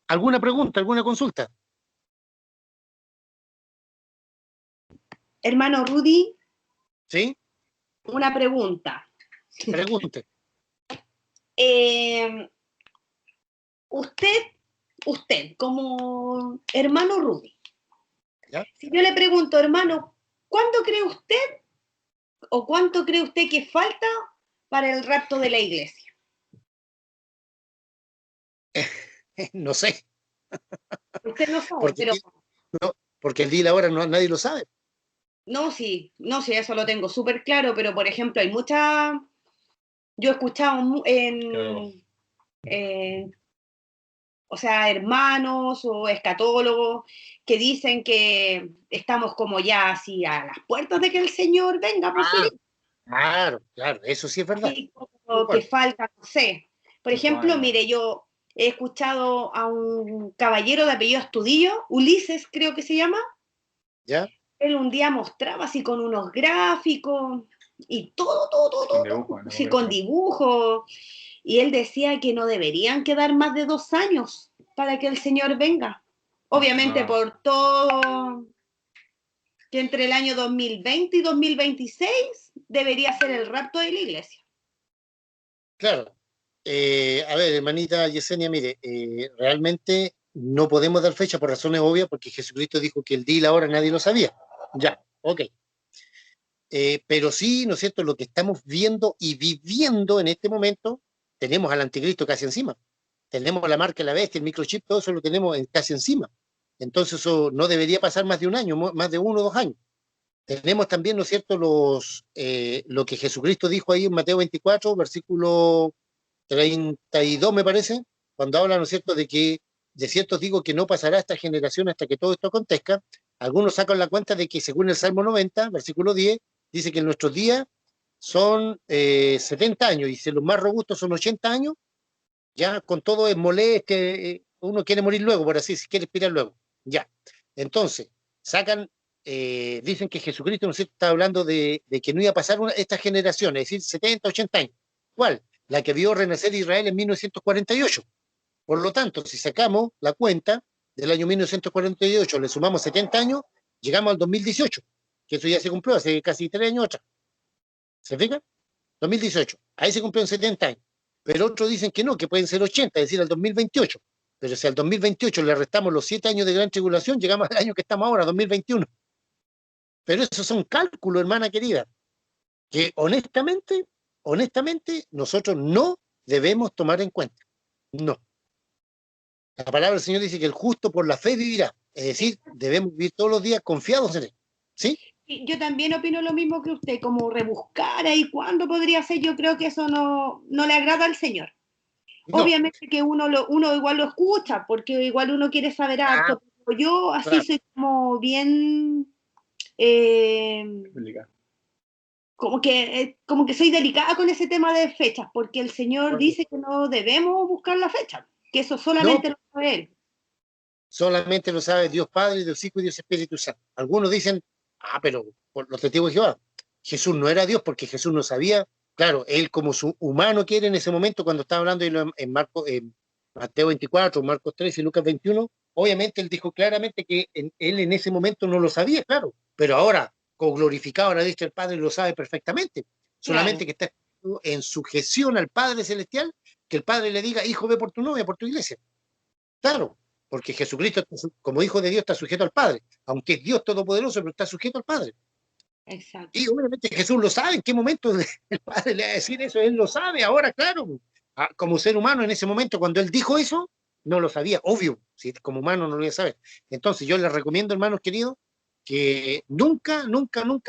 ¿Alguna pregunta, alguna consulta? Hermano Rudy. ¿Sí? Una pregunta. Pregunte. Usted, como hermano Rudy, ¿Ya? Si yo le pregunto, hermano, ¿cuánto cree usted que falta para el rapto de la iglesia? No sé. Usted no sabe, porque el día y la hora nadie lo sabe. No, sí, eso lo tengo súper claro, pero por ejemplo, hay muchas... Yo he escuchado o sea, hermanos o escatólogos que dicen que estamos como ya así a las puertas de que el Señor venga por fin. Claro, eso sí es verdad. Sí, como que falta, no sé. Por ejemplo, mire, yo he escuchado a un caballero de apellido Astudillo, Ulises creo que se llama, ¿Ya? Él un día mostraba así con unos gráficos y todo, Dibujo, ¿no? sí, con dibujos. Y él decía que no deberían quedar más de 2 años para que el Señor venga. Obviamente Ah. por todo, que entre el año 2020 y 2026 debería ser el rapto de la iglesia. Claro. A ver, hermanita Yesenia, mire, realmente no podemos dar fecha por razones obvias, porque Jesucristo dijo que el día y la hora nadie lo sabía. Ya, ok. Pero sí, ¿no es cierto?, lo que estamos viendo y viviendo en este momento, tenemos al anticristo casi encima. Tenemos la marca de la bestia, el microchip, todo eso lo tenemos casi encima. Entonces eso no debería pasar más de un año, más de 1 o 2 años. Tenemos también, ¿no es cierto?, lo que Jesucristo dijo ahí en Mateo 24, versículo 32, me parece, cuando habla, ¿no es cierto?, de que de cierto digo que no pasará esta generación hasta que todo esto acontezca. Algunos sacan la cuenta de que según el Salmo 90, versículo 10, dice que en nuestros días son 70 años, y si los más robustos son 80 años, ya con todo es molestia, uno quiere morir luego, por así, si quiere expirar luego. Ya. Entonces, dicen que Jesucristo, ¿no es cierto?, está hablando de que no iba a pasar esta generación, es decir, 70, 80 años. ¿Cuál? La que vio renacer Israel en 1948. Por lo tanto, si sacamos la cuenta del año 1948, le sumamos 70 años, llegamos al 2018, que eso ya se cumplió hace casi 3 años atrás. ¿Se fijan? 2018. Ahí se cumplió en 70 años. Pero otros dicen que no, que pueden ser 80, es decir, al 2028. Pero si al 2028 le restamos los 7 años de gran tribulación, llegamos al año que estamos ahora, 2021. Pero esos son cálculos, hermana querida, que honestamente, nosotros no debemos tomar en cuenta. No. La palabra del Señor dice que el justo por la fe vivirá. Es decir, debemos vivir todos los días confiados en Él. ¿Sí? Yo también opino lo mismo que usted, como rebuscar ahí cuándo podría ser, yo creo que eso no le agrada al Señor. No. Obviamente que uno igual lo escucha, porque igual uno quiere saber harto, pero yo así claro. soy como bien, como que soy delicada con ese tema de fechas, porque el Señor dice que no debemos buscar la fecha, que eso solamente lo sabe Él. Solamente lo sabe Dios Padre, Dios Hijo y Dios Espíritu Santo. Algunos dicen, pero por los testigos de Jehová, Jesús no era Dios porque Jesús no sabía. Claro, él como su humano que era en ese momento, cuando estaba hablando en Mateo 24, Marcos 13 y Lucas 21, obviamente él dijo claramente que él en ese momento no lo sabía, claro, pero ahora, con glorificado a la diestra del Padre, lo sabe perfectamente. Solamente que está en sujeción al Padre Celestial, que el Padre le diga, hijo, ve por tu novia, por tu iglesia. Claro, porque Jesucristo, como hijo de Dios, está sujeto al Padre, aunque es Dios todopoderoso, pero está sujeto al Padre. Exacto. Y obviamente Jesús lo sabe, en qué momento el Padre le va a decir eso, él lo sabe ahora, claro. Como ser humano en ese momento, cuando él dijo eso, no lo sabía, obvio, si como humano no lo iba a saber. Entonces yo les recomiendo, hermanos queridos, que nunca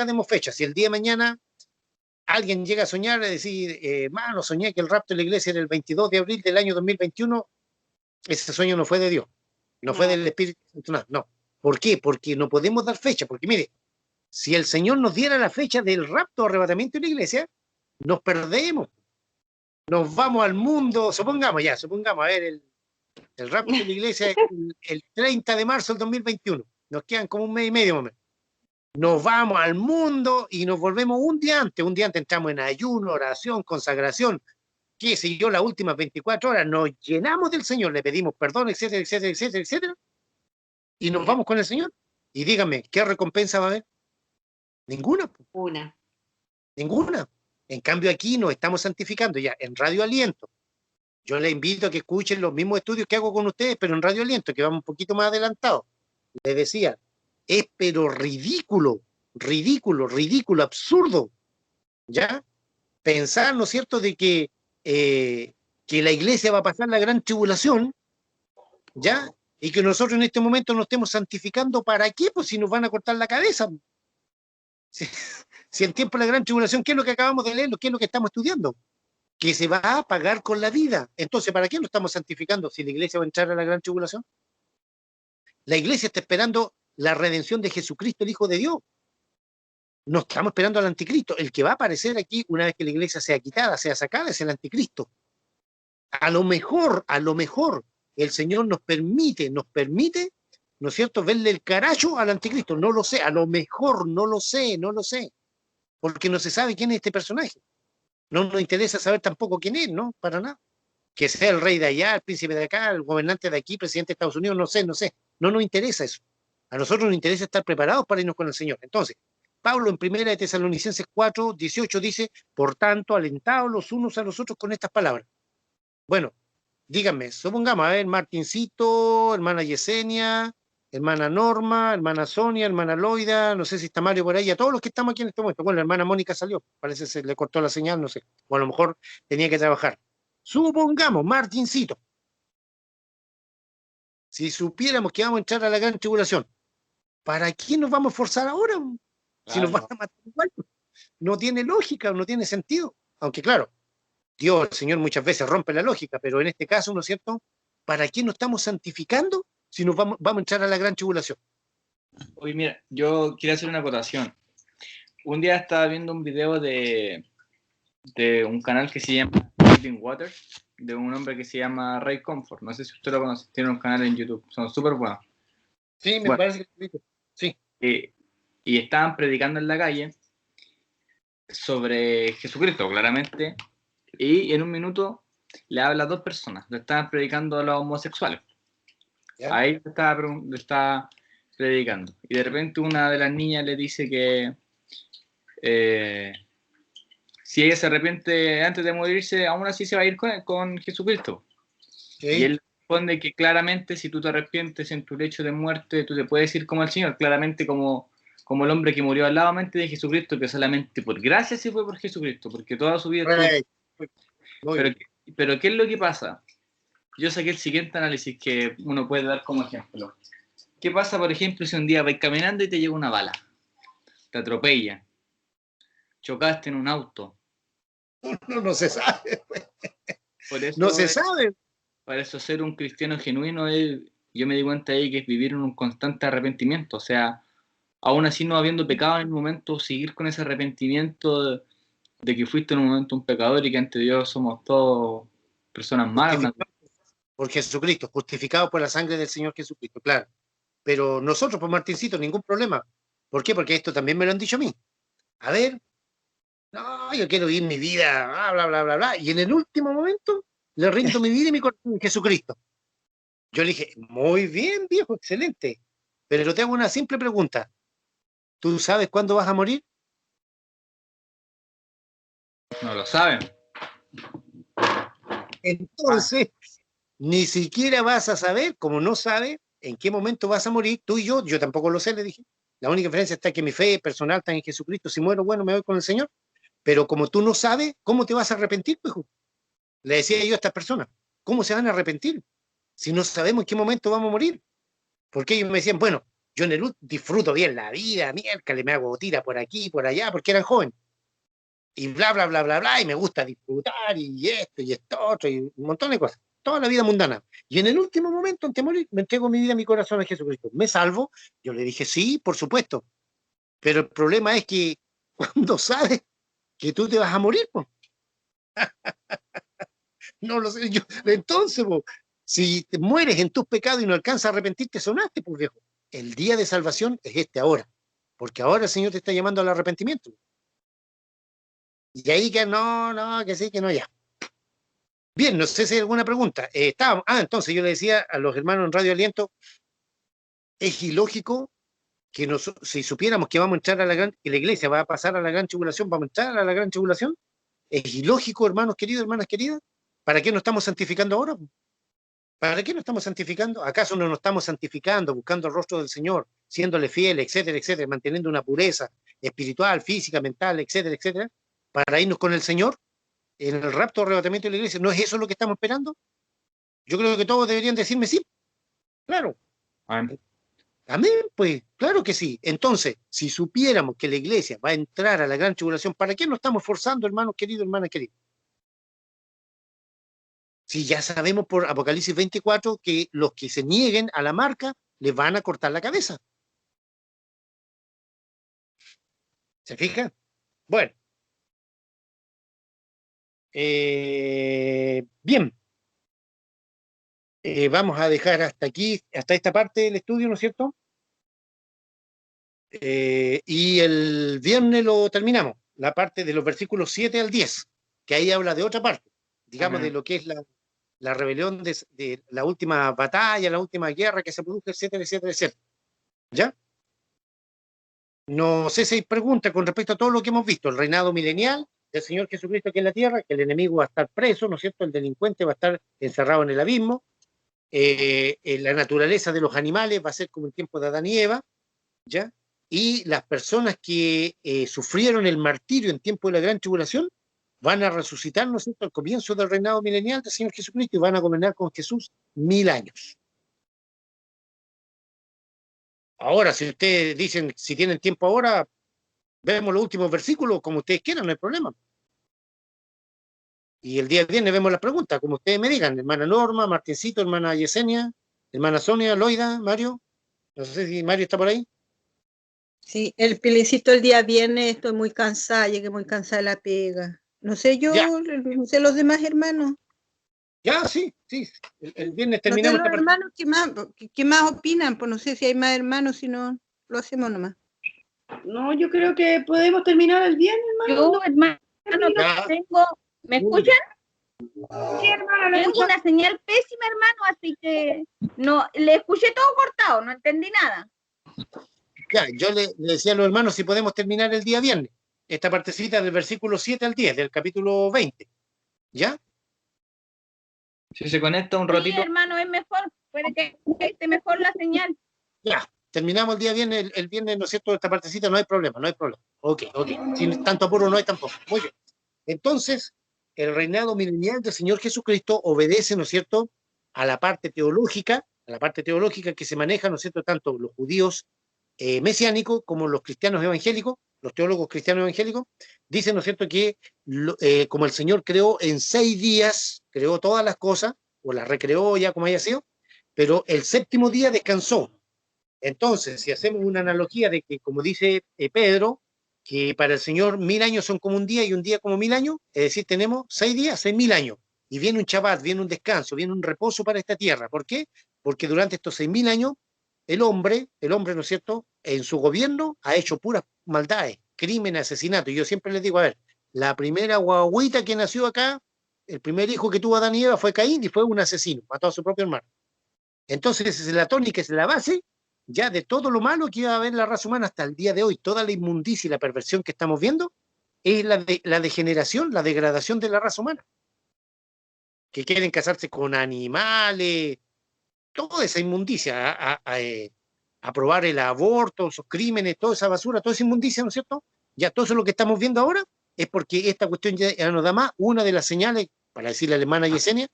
demos fecha. Si el día de mañana alguien llega a soñar, a decir, mano, soñé que el rapto de la iglesia era el 22 de abril del año 2021, ese sueño no fue de Dios, no fue del Espíritu Santo, no. ¿Por qué? Porque no podemos dar fecha, porque mire, si el Señor nos diera la fecha del rapto o arrebatamiento de la iglesia, nos perdemos. Nos vamos al mundo, supongamos, a ver, el rapto de la iglesia es el 30 de marzo del 2021. Nos quedan como 1 mes y medio, más o menos. Nos vamos al mundo y nos volvemos un día antes entramos en ayuno, oración, consagración, qué sé yo, las últimas 24 horas nos llenamos del Señor, le pedimos perdón, etcétera, etcétera, etcétera, etcétera, y nos vamos con el Señor. Y díganme, ¿qué recompensa va a haber? Ninguna. Ninguna. En cambio aquí nos estamos santificando ya en Radio Aliento. Yo les invito a que escuchen los mismos estudios que hago con ustedes, pero en Radio Aliento, que vamos un poquito más adelantados. Les decía, es pero ridículo, absurdo, ¿ya? Pensar, ¿no es cierto?, de que la iglesia va a pasar la gran tribulación, ¿ya? Y que nosotros en este momento nos estemos santificando, ¿para qué? Pues si nos van a cortar la cabeza. Si en tiempo de la gran tribulación, ¿qué es lo que acabamos de leer? ¿Qué es lo que estamos estudiando? Que se va a pagar con la vida. Entonces, ¿para qué nos estamos santificando si la iglesia va a entrar a la gran tribulación? La iglesia está esperando la redención de Jesucristo, el Hijo de Dios. No estamos esperando al anticristo. El que va a aparecer aquí una vez que la iglesia sea quitada, sea sacada, es el anticristo. A lo mejor, el Señor nos permite, ¿no ¿no es cierto?, verle el caracho al anticristo. No lo sé, a lo mejor no lo sé, porque no se sabe quién es este personaje. No nos interesa saber tampoco quién es, ¿no? Para nada. Que sea el rey de allá, el príncipe de acá, el gobernante de aquí, presidente de Estados Unidos, no sé. No nos interesa eso. A nosotros nos interesa estar preparados para irnos con el Señor. Entonces, Pablo en 1 de Tesalonicenses 4:18 dice, por tanto, alentados los unos a los otros con estas palabras. Bueno, díganme, supongamos, a ver, Martincito, hermana Yesenia, hermana Norma, hermana Sonia, hermana Loida, no sé si está Mario por ahí, a todos los que estamos aquí en este momento. Bueno, la hermana Mónica salió, parece que se le cortó la señal, no sé, o a lo mejor tenía que trabajar. Supongamos, Martincito, si supiéramos que vamos a entrar a la gran tribulación, ¿para qué nos vamos a forzar ahora? Si nos van a matar igual, no tiene lógica, no tiene sentido. Aunque claro, Dios, el Señor muchas veces rompe la lógica, pero en este caso, ¿no es cierto? ¿Para qué nos estamos santificando si nos vamos a entrar a la gran tribulación? Oye, mira, yo quiero hacer una acotación. Un día estaba viendo un video de un canal que se llama Living Water, de un hombre que se llama Ray Comfort. No sé si usted lo conoce, tiene un canal en YouTube, son súper buenos. Sí, me parece que sí. Y estaban predicando en la calle sobre Jesucristo, claramente, y en un minuto le habla a dos personas, le estaban predicando a los homosexuales. ¿Ya? Ahí le está predicando. Y de repente una de las niñas le dice que si ella se arrepiente antes de morirse, aún así se va a ir con Jesucristo. Sí. Y él responde que claramente si tú te arrepientes en tu lecho de muerte, tú te puedes ir como el Señor, claramente como el hombre que murió al lado de Jesucristo, que solamente por gracia se fue por Jesucristo, porque toda su vida estuvo... Pero ¿qué es lo que pasa? Yo saqué el siguiente análisis que uno puede dar como ejemplo. ¿Qué pasa, por ejemplo, si un día vas caminando y te llega una bala? Te atropella. Chocaste en un auto. No se sabe. Por eso, No se sabe. Para eso ser un cristiano genuino, yo me di cuenta ahí que es vivir en un constante arrepentimiento. O sea, aún así no habiendo pecado en el momento, seguir con ese arrepentimiento de que fuiste en un momento un pecador y que ante Dios somos todos personas malas. Por Jesucristo, justificado por la sangre del Señor Jesucristo, claro. Pero nosotros, por Martincito, ningún problema. ¿Por qué? Porque esto también me lo han dicho a mí. A ver, no, yo quiero vivir mi vida, bla, bla, bla, bla, bla. Y en el último momento le rindo mi vida y mi corazón a Jesucristo. Yo le dije, muy bien, viejo, excelente. Pero te hago una simple pregunta. ¿Tú sabes cuándo vas a morir? No lo saben. Entonces, ni siquiera vas a saber, como no sabes, en qué momento vas a morir. Tú y yo tampoco lo sé, le dije. La única diferencia está que mi fe personal está en Jesucristo. Si muero, bueno, me voy con el Señor. Pero como tú no sabes, ¿cómo te vas a arrepentir, hijo? Le decía yo a estas personas, ¿cómo se van a arrepentir si no sabemos en qué momento vamos a morir? Porque ellos me decían, bueno, yo en el disfruto bien la vida, miércoles me hago tira por aquí, por allá, porque eran jóvenes. Y bla, bla, bla, bla, bla, y me gusta disfrutar, y esto otro, y un montón de cosas. Toda la vida mundana. Y en el último momento, antes de morir, me entrego mi vida, mi corazón a Jesucristo. ¿Me salvo? Yo le dije, sí, por supuesto. Pero el problema es que cuando sabes que tú te vas a morir, pues. No lo sé yo. Entonces, po, si te mueres en tus pecados y no alcanzas a arrepentirte, sonaste, pues viejo. El día de salvación es este ahora. Porque ahora el Señor te está llamando al arrepentimiento. Y ahí que no, que sí, que no, ya. Bien, no sé si hay alguna pregunta. Entonces yo le decía a los hermanos en Radio Aliento, es ilógico que si supiéramos que vamos a entrar que la iglesia va a pasar a la gran tribulación, vamos a entrar a la gran tribulación, es ilógico, hermanos queridos, hermanas queridas. ¿Para qué nos estamos santificando ahora? ¿Para qué nos estamos santificando? ¿Acaso no nos estamos santificando, buscando el rostro del Señor, siéndole fieles, etcétera, etcétera, manteniendo una pureza espiritual, física, mental, etcétera, etcétera, para irnos con el Señor en el rapto o arrebatamiento de la iglesia? ¿No es eso lo que estamos esperando? Yo creo que todos deberían decirme sí. Claro. Amén, pues, claro que sí. Entonces, si supiéramos que la iglesia va a entrar a la gran tribulación, ¿para qué nos estamos forzando, hermanos queridos, hermanas queridas? Si ya sabemos por Apocalipsis 24 que los que se nieguen a la marca les van a cortar la cabeza. ¿Se fijan? Bueno. Bien. Vamos a dejar hasta aquí, hasta esta parte del estudio, ¿no es cierto? Y el viernes lo terminamos, la parte de los versículos 7 al 10, que ahí habla de otra parte, digamos, Amén. de lo que es la rebelión de la última batalla, la última guerra que se produjo, etcétera, etcétera, etcétera. ¿Ya? No sé si hay preguntas con respecto a todo lo que hemos visto, el reinado milenial del Señor Jesucristo aquí en la tierra, que el enemigo va a estar preso, ¿no es cierto? El delincuente va a estar encerrado en el abismo, la naturaleza de los animales va a ser como el tiempo de Adán y Eva, ¿ya? Y las personas que sufrieron el martirio en tiempo de la gran tribulación van a resucitar, ¿no es cierto?, al comienzo del reinado milenial del Señor Jesucristo y van a gobernar con Jesús 1000 años. Ahora, si ustedes dicen, si tienen tiempo ahora, vemos los últimos versículos como ustedes quieran, no hay problema. Y el día viernes vemos las preguntas, como ustedes me digan, hermana Norma, Martincito, hermana Yesenia, hermana Sonia, Loida, Mario. No sé si Mario está por ahí. Sí, el Pilecito el día viernes estoy muy cansada, llegué muy cansada de la pega. No sé yo, Ya. no sé los demás hermanos. Ya, sí. El viernes No sé terminamos los esta parte. hermanos qué más opinan, pues no sé si hay más hermanos, si no lo hacemos nomás. No, yo creo que podemos terminar el viernes, hermano. Yo, hermano, Ya. ¿me escuchan? Sí, hermana, ¿lo Tengo escuchas? una señal pésima, hermano, así que no, le escuché todo cortado, no entendí nada. Ya, yo le decía a los hermanos si podemos terminar el día viernes, esta partecita del versículo 7 al 10, del capítulo 20. ¿Ya? Si se conecta un Sí, ratito, hermano, es mejor, puede que esté mejor la señal. Ya. Terminamos el día viernes, el viernes, ¿no es cierto? Esta partecita no hay problema, no hay problema. Ok. Sin tanto apuro no hay tampoco. Muy bien. Entonces, el reinado milenial del Señor Jesucristo obedece, ¿no es cierto?, a la parte teológica que se maneja, ¿no es cierto?, tanto los judíos mesiánicos como los cristianos evangélicos, los teólogos cristianos evangélicos, dicen, ¿no es cierto?, que como el Señor creó en 6 días, creó todas las cosas, o las recreó ya como haya sido, pero el séptimo día descansó. Entonces, si hacemos una analogía de que, como dice Pedro, que para el Señor 1000 años son como un día y un día como 1000 años, es decir, tenemos 6 días, 6000 años. Y viene un Shabbat, viene un descanso, viene un reposo para esta tierra. ¿Por qué? Porque durante estos 6000 años, el hombre, ¿no es cierto?, en su gobierno ha hecho puras maldades, crímenes, asesinatos. Y yo siempre les digo, a ver, la primera guaguita que nació acá, el primer hijo que tuvo Adán y Eva fue Caín y fue un asesino, mató a su propio hermano. Entonces, esa es la tónica, es la base ya de todo lo malo que iba a haber en la raza humana hasta el día de hoy. Toda la inmundicia y la perversión que estamos viendo es la degeneración, la degradación de la raza humana. Que quieren casarse con animales, toda esa inmundicia, aprobar el aborto, esos crímenes, toda esa basura, toda esa inmundicia, ¿no es cierto? Ya todo eso lo que estamos viendo ahora es porque esta cuestión ya nos da más una de las señales, para decirle a la hermana Yesenia,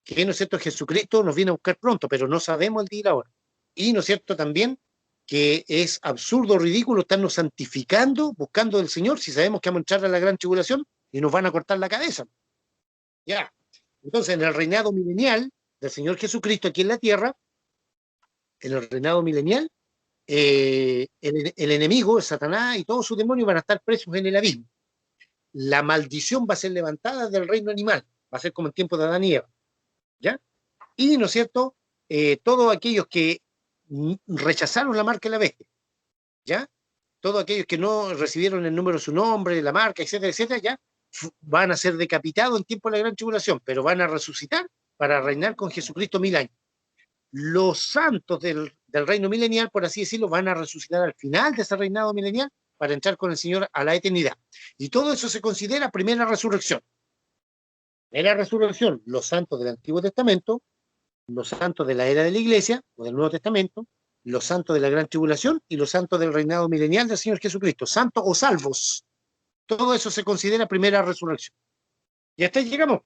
que, ¿no es cierto?, Jesucristo nos viene a buscar pronto, pero no sabemos el día y la hora. Y, ¿no es cierto?, también que es absurdo, ridículo estarnos santificando, buscando del Señor, si sabemos que vamos a entrar a la gran tribulación y nos van a cortar la cabeza. Ya. Entonces, en el reinado milenial del Señor Jesucristo aquí en la tierra, en el reinado milenial, el enemigo, el Satanás y todos sus demonios van a estar presos en el abismo. La maldición va a ser levantada del reino animal, va a ser como en tiempo de Adán y Eva. ¿Ya? Y, ¿no es cierto?, todos aquellos que rechazaron la marca de la bestia, ¿ya? Todos aquellos que no recibieron el número de su nombre, la marca, etcétera, etcétera, ya van a ser decapitados en tiempo de la gran tribulación, pero van a resucitar para reinar con Jesucristo 1000 años. Los santos del reino milenial, por así decirlo, van a resucitar al final de ese reinado milenial para entrar con el Señor a la eternidad. Y todo eso se considera primera resurrección. Primera resurrección, los santos del Antiguo Testamento, los santos de la era de la Iglesia, o del Nuevo Testamento, los santos de la Gran Tribulación y los santos del reinado milenial del Señor Jesucristo, santos o salvos. Todo eso se considera primera resurrección. Y hasta ahí llegamos.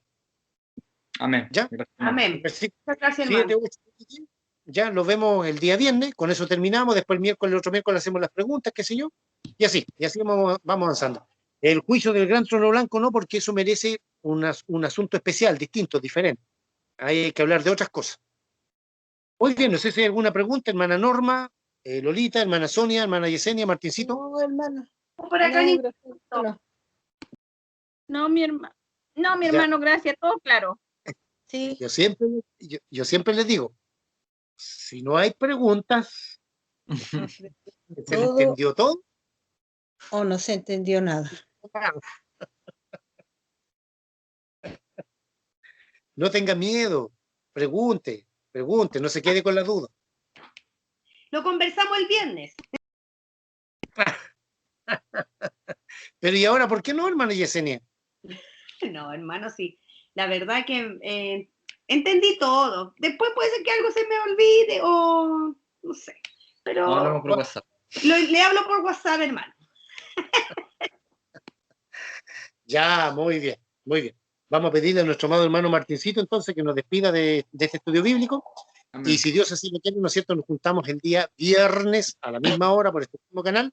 amén. ¿Ya? Gracias. Amén. Versículo Muchas gracias, 7, hermano. 8, 10. Ya lo vemos el día viernes, con eso terminamos, después el otro miércoles hacemos las preguntas, qué sé yo, y así vamos avanzando. El juicio del gran trono blanco no, porque eso merece un asunto especial, distinto, diferente. Ahí hay que hablar de otras cosas. Muy bien, no sé si hay alguna pregunta, hermana Norma, Lolita, hermana Sonia, hermana Yesenia, Martincito. No, hermano. Por acá, No, ni- gracias, no. No, mi hermano, Ya. gracias, todo claro. Sí. Yo siempre les digo, si no hay preguntas, No sé, ¿se le entendió todo? o no se entendió nada. No tenga miedo, pregunte, no se quede con la duda. Lo conversamos el viernes. Pero ¿y ahora por qué no, hermano Yesenia? No, hermano, sí. La verdad que entendí todo. Después puede ser que algo se me olvide o no sé. Pero No hablamos por WhatsApp. le hablo por WhatsApp, hermano. Ya, muy bien, muy bien. Vamos a pedirle a nuestro amado hermano Martincito entonces que nos despida de este estudio bíblico. Amén. Y si Dios así lo quiere, ¿no es cierto?, nos juntamos el día viernes a la misma hora por este mismo canal,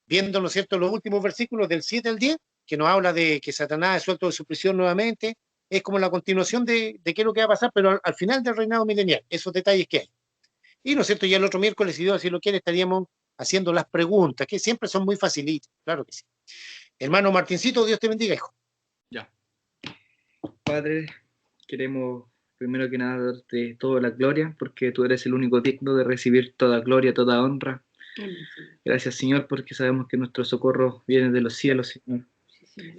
viendo, ¿no es cierto?, los últimos versículos del 7 al 10, que nos habla de que Satanás es suelto de su prisión nuevamente. Es como la continuación de qué es lo que va a pasar, pero al final del reinado milenial, esos detalles que hay. Y, ¿no es cierto?, ya el otro miércoles, si Dios así lo quiere, estaríamos haciendo las preguntas, que siempre son muy facilitas, claro que sí. Hermano Martincito, Dios te bendiga, hijo. Ya. Padre, queremos primero que nada darte toda la gloria, porque tú eres el único digno de recibir toda gloria, toda honra. Gracias, Señor, porque sabemos que nuestro socorro viene de los cielos, Señor.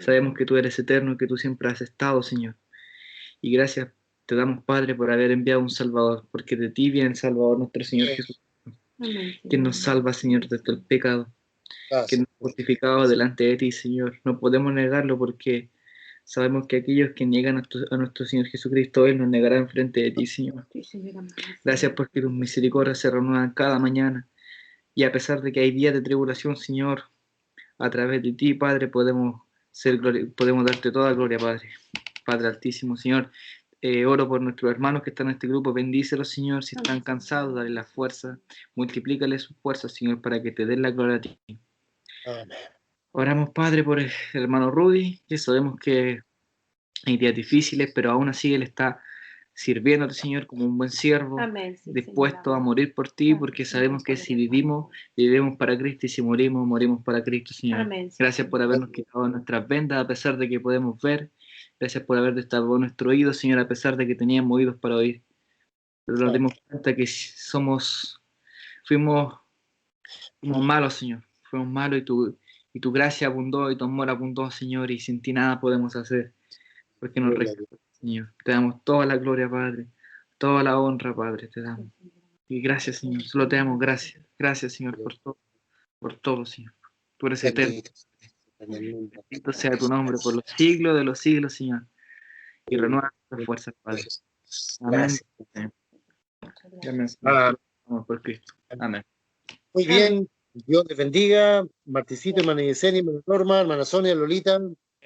Sabemos que tú eres eterno, que tú siempre has estado, Señor. Y gracias te damos, Padre, por haber enviado un Salvador, porque de ti viene el Salvador, nuestro Señor Jesús, quien nos salva, Señor, desde el pecado, que nos ha justificado delante de ti, Señor. No podemos negarlo porque sabemos que aquellos que niegan a nuestro Señor Jesucristo, Él nos negará enfrente de ti, Señor. Gracias porque tus misericordias se renuevan cada mañana. Y a pesar de que hay días de tribulación, Señor, a través de ti, Padre, podemos darte toda gloria, Padre. Padre Altísimo, Señor. Oro por nuestros hermanos que están en este grupo. Bendícelos, Señor. Si están cansados, dale la fuerza. Multiplícale sus fuerzas, Señor, para que te den la gloria a ti. Amén. Oramos, Padre, por el hermano Rudy, que sabemos que hay días difíciles, pero aún así él está sirviéndote, Señor, como un buen siervo, Amén, sí, dispuesto Señor. a morir por ti, porque sabemos que si vivimos, vivimos para Cristo, y si morimos, morimos para Cristo, Señor. Amén, sí, Gracias por habernos quitado nuestras vendas, a pesar de que podemos ver. Gracias por haber destapado nuestro oído, Señor, a pesar de que teníamos oídos para oír. Pero nos dimos cuenta que fuimos malos, Señor. Fuimos malos y tu gracia abundó y tu amor abundó, Señor, y sin ti nada podemos hacer, porque nos rescataste, Señor. Te damos toda la gloria, Padre, toda la honra, Padre, te damos. Y gracias, Señor, solo te damos gracias. Gracias, Señor, por todo, Señor. Tú eres eterno. Bendito sea tu nombre por los siglos de los siglos, Señor. Y renueva nuestras fuerzas, Padre. Amén. Amén, Señor. Vamos por Cristo. Amén. Muy bien, Dios les bendiga. Marticito, hermana Yesenia, hermana Norma, hermana Sonia, Lolita,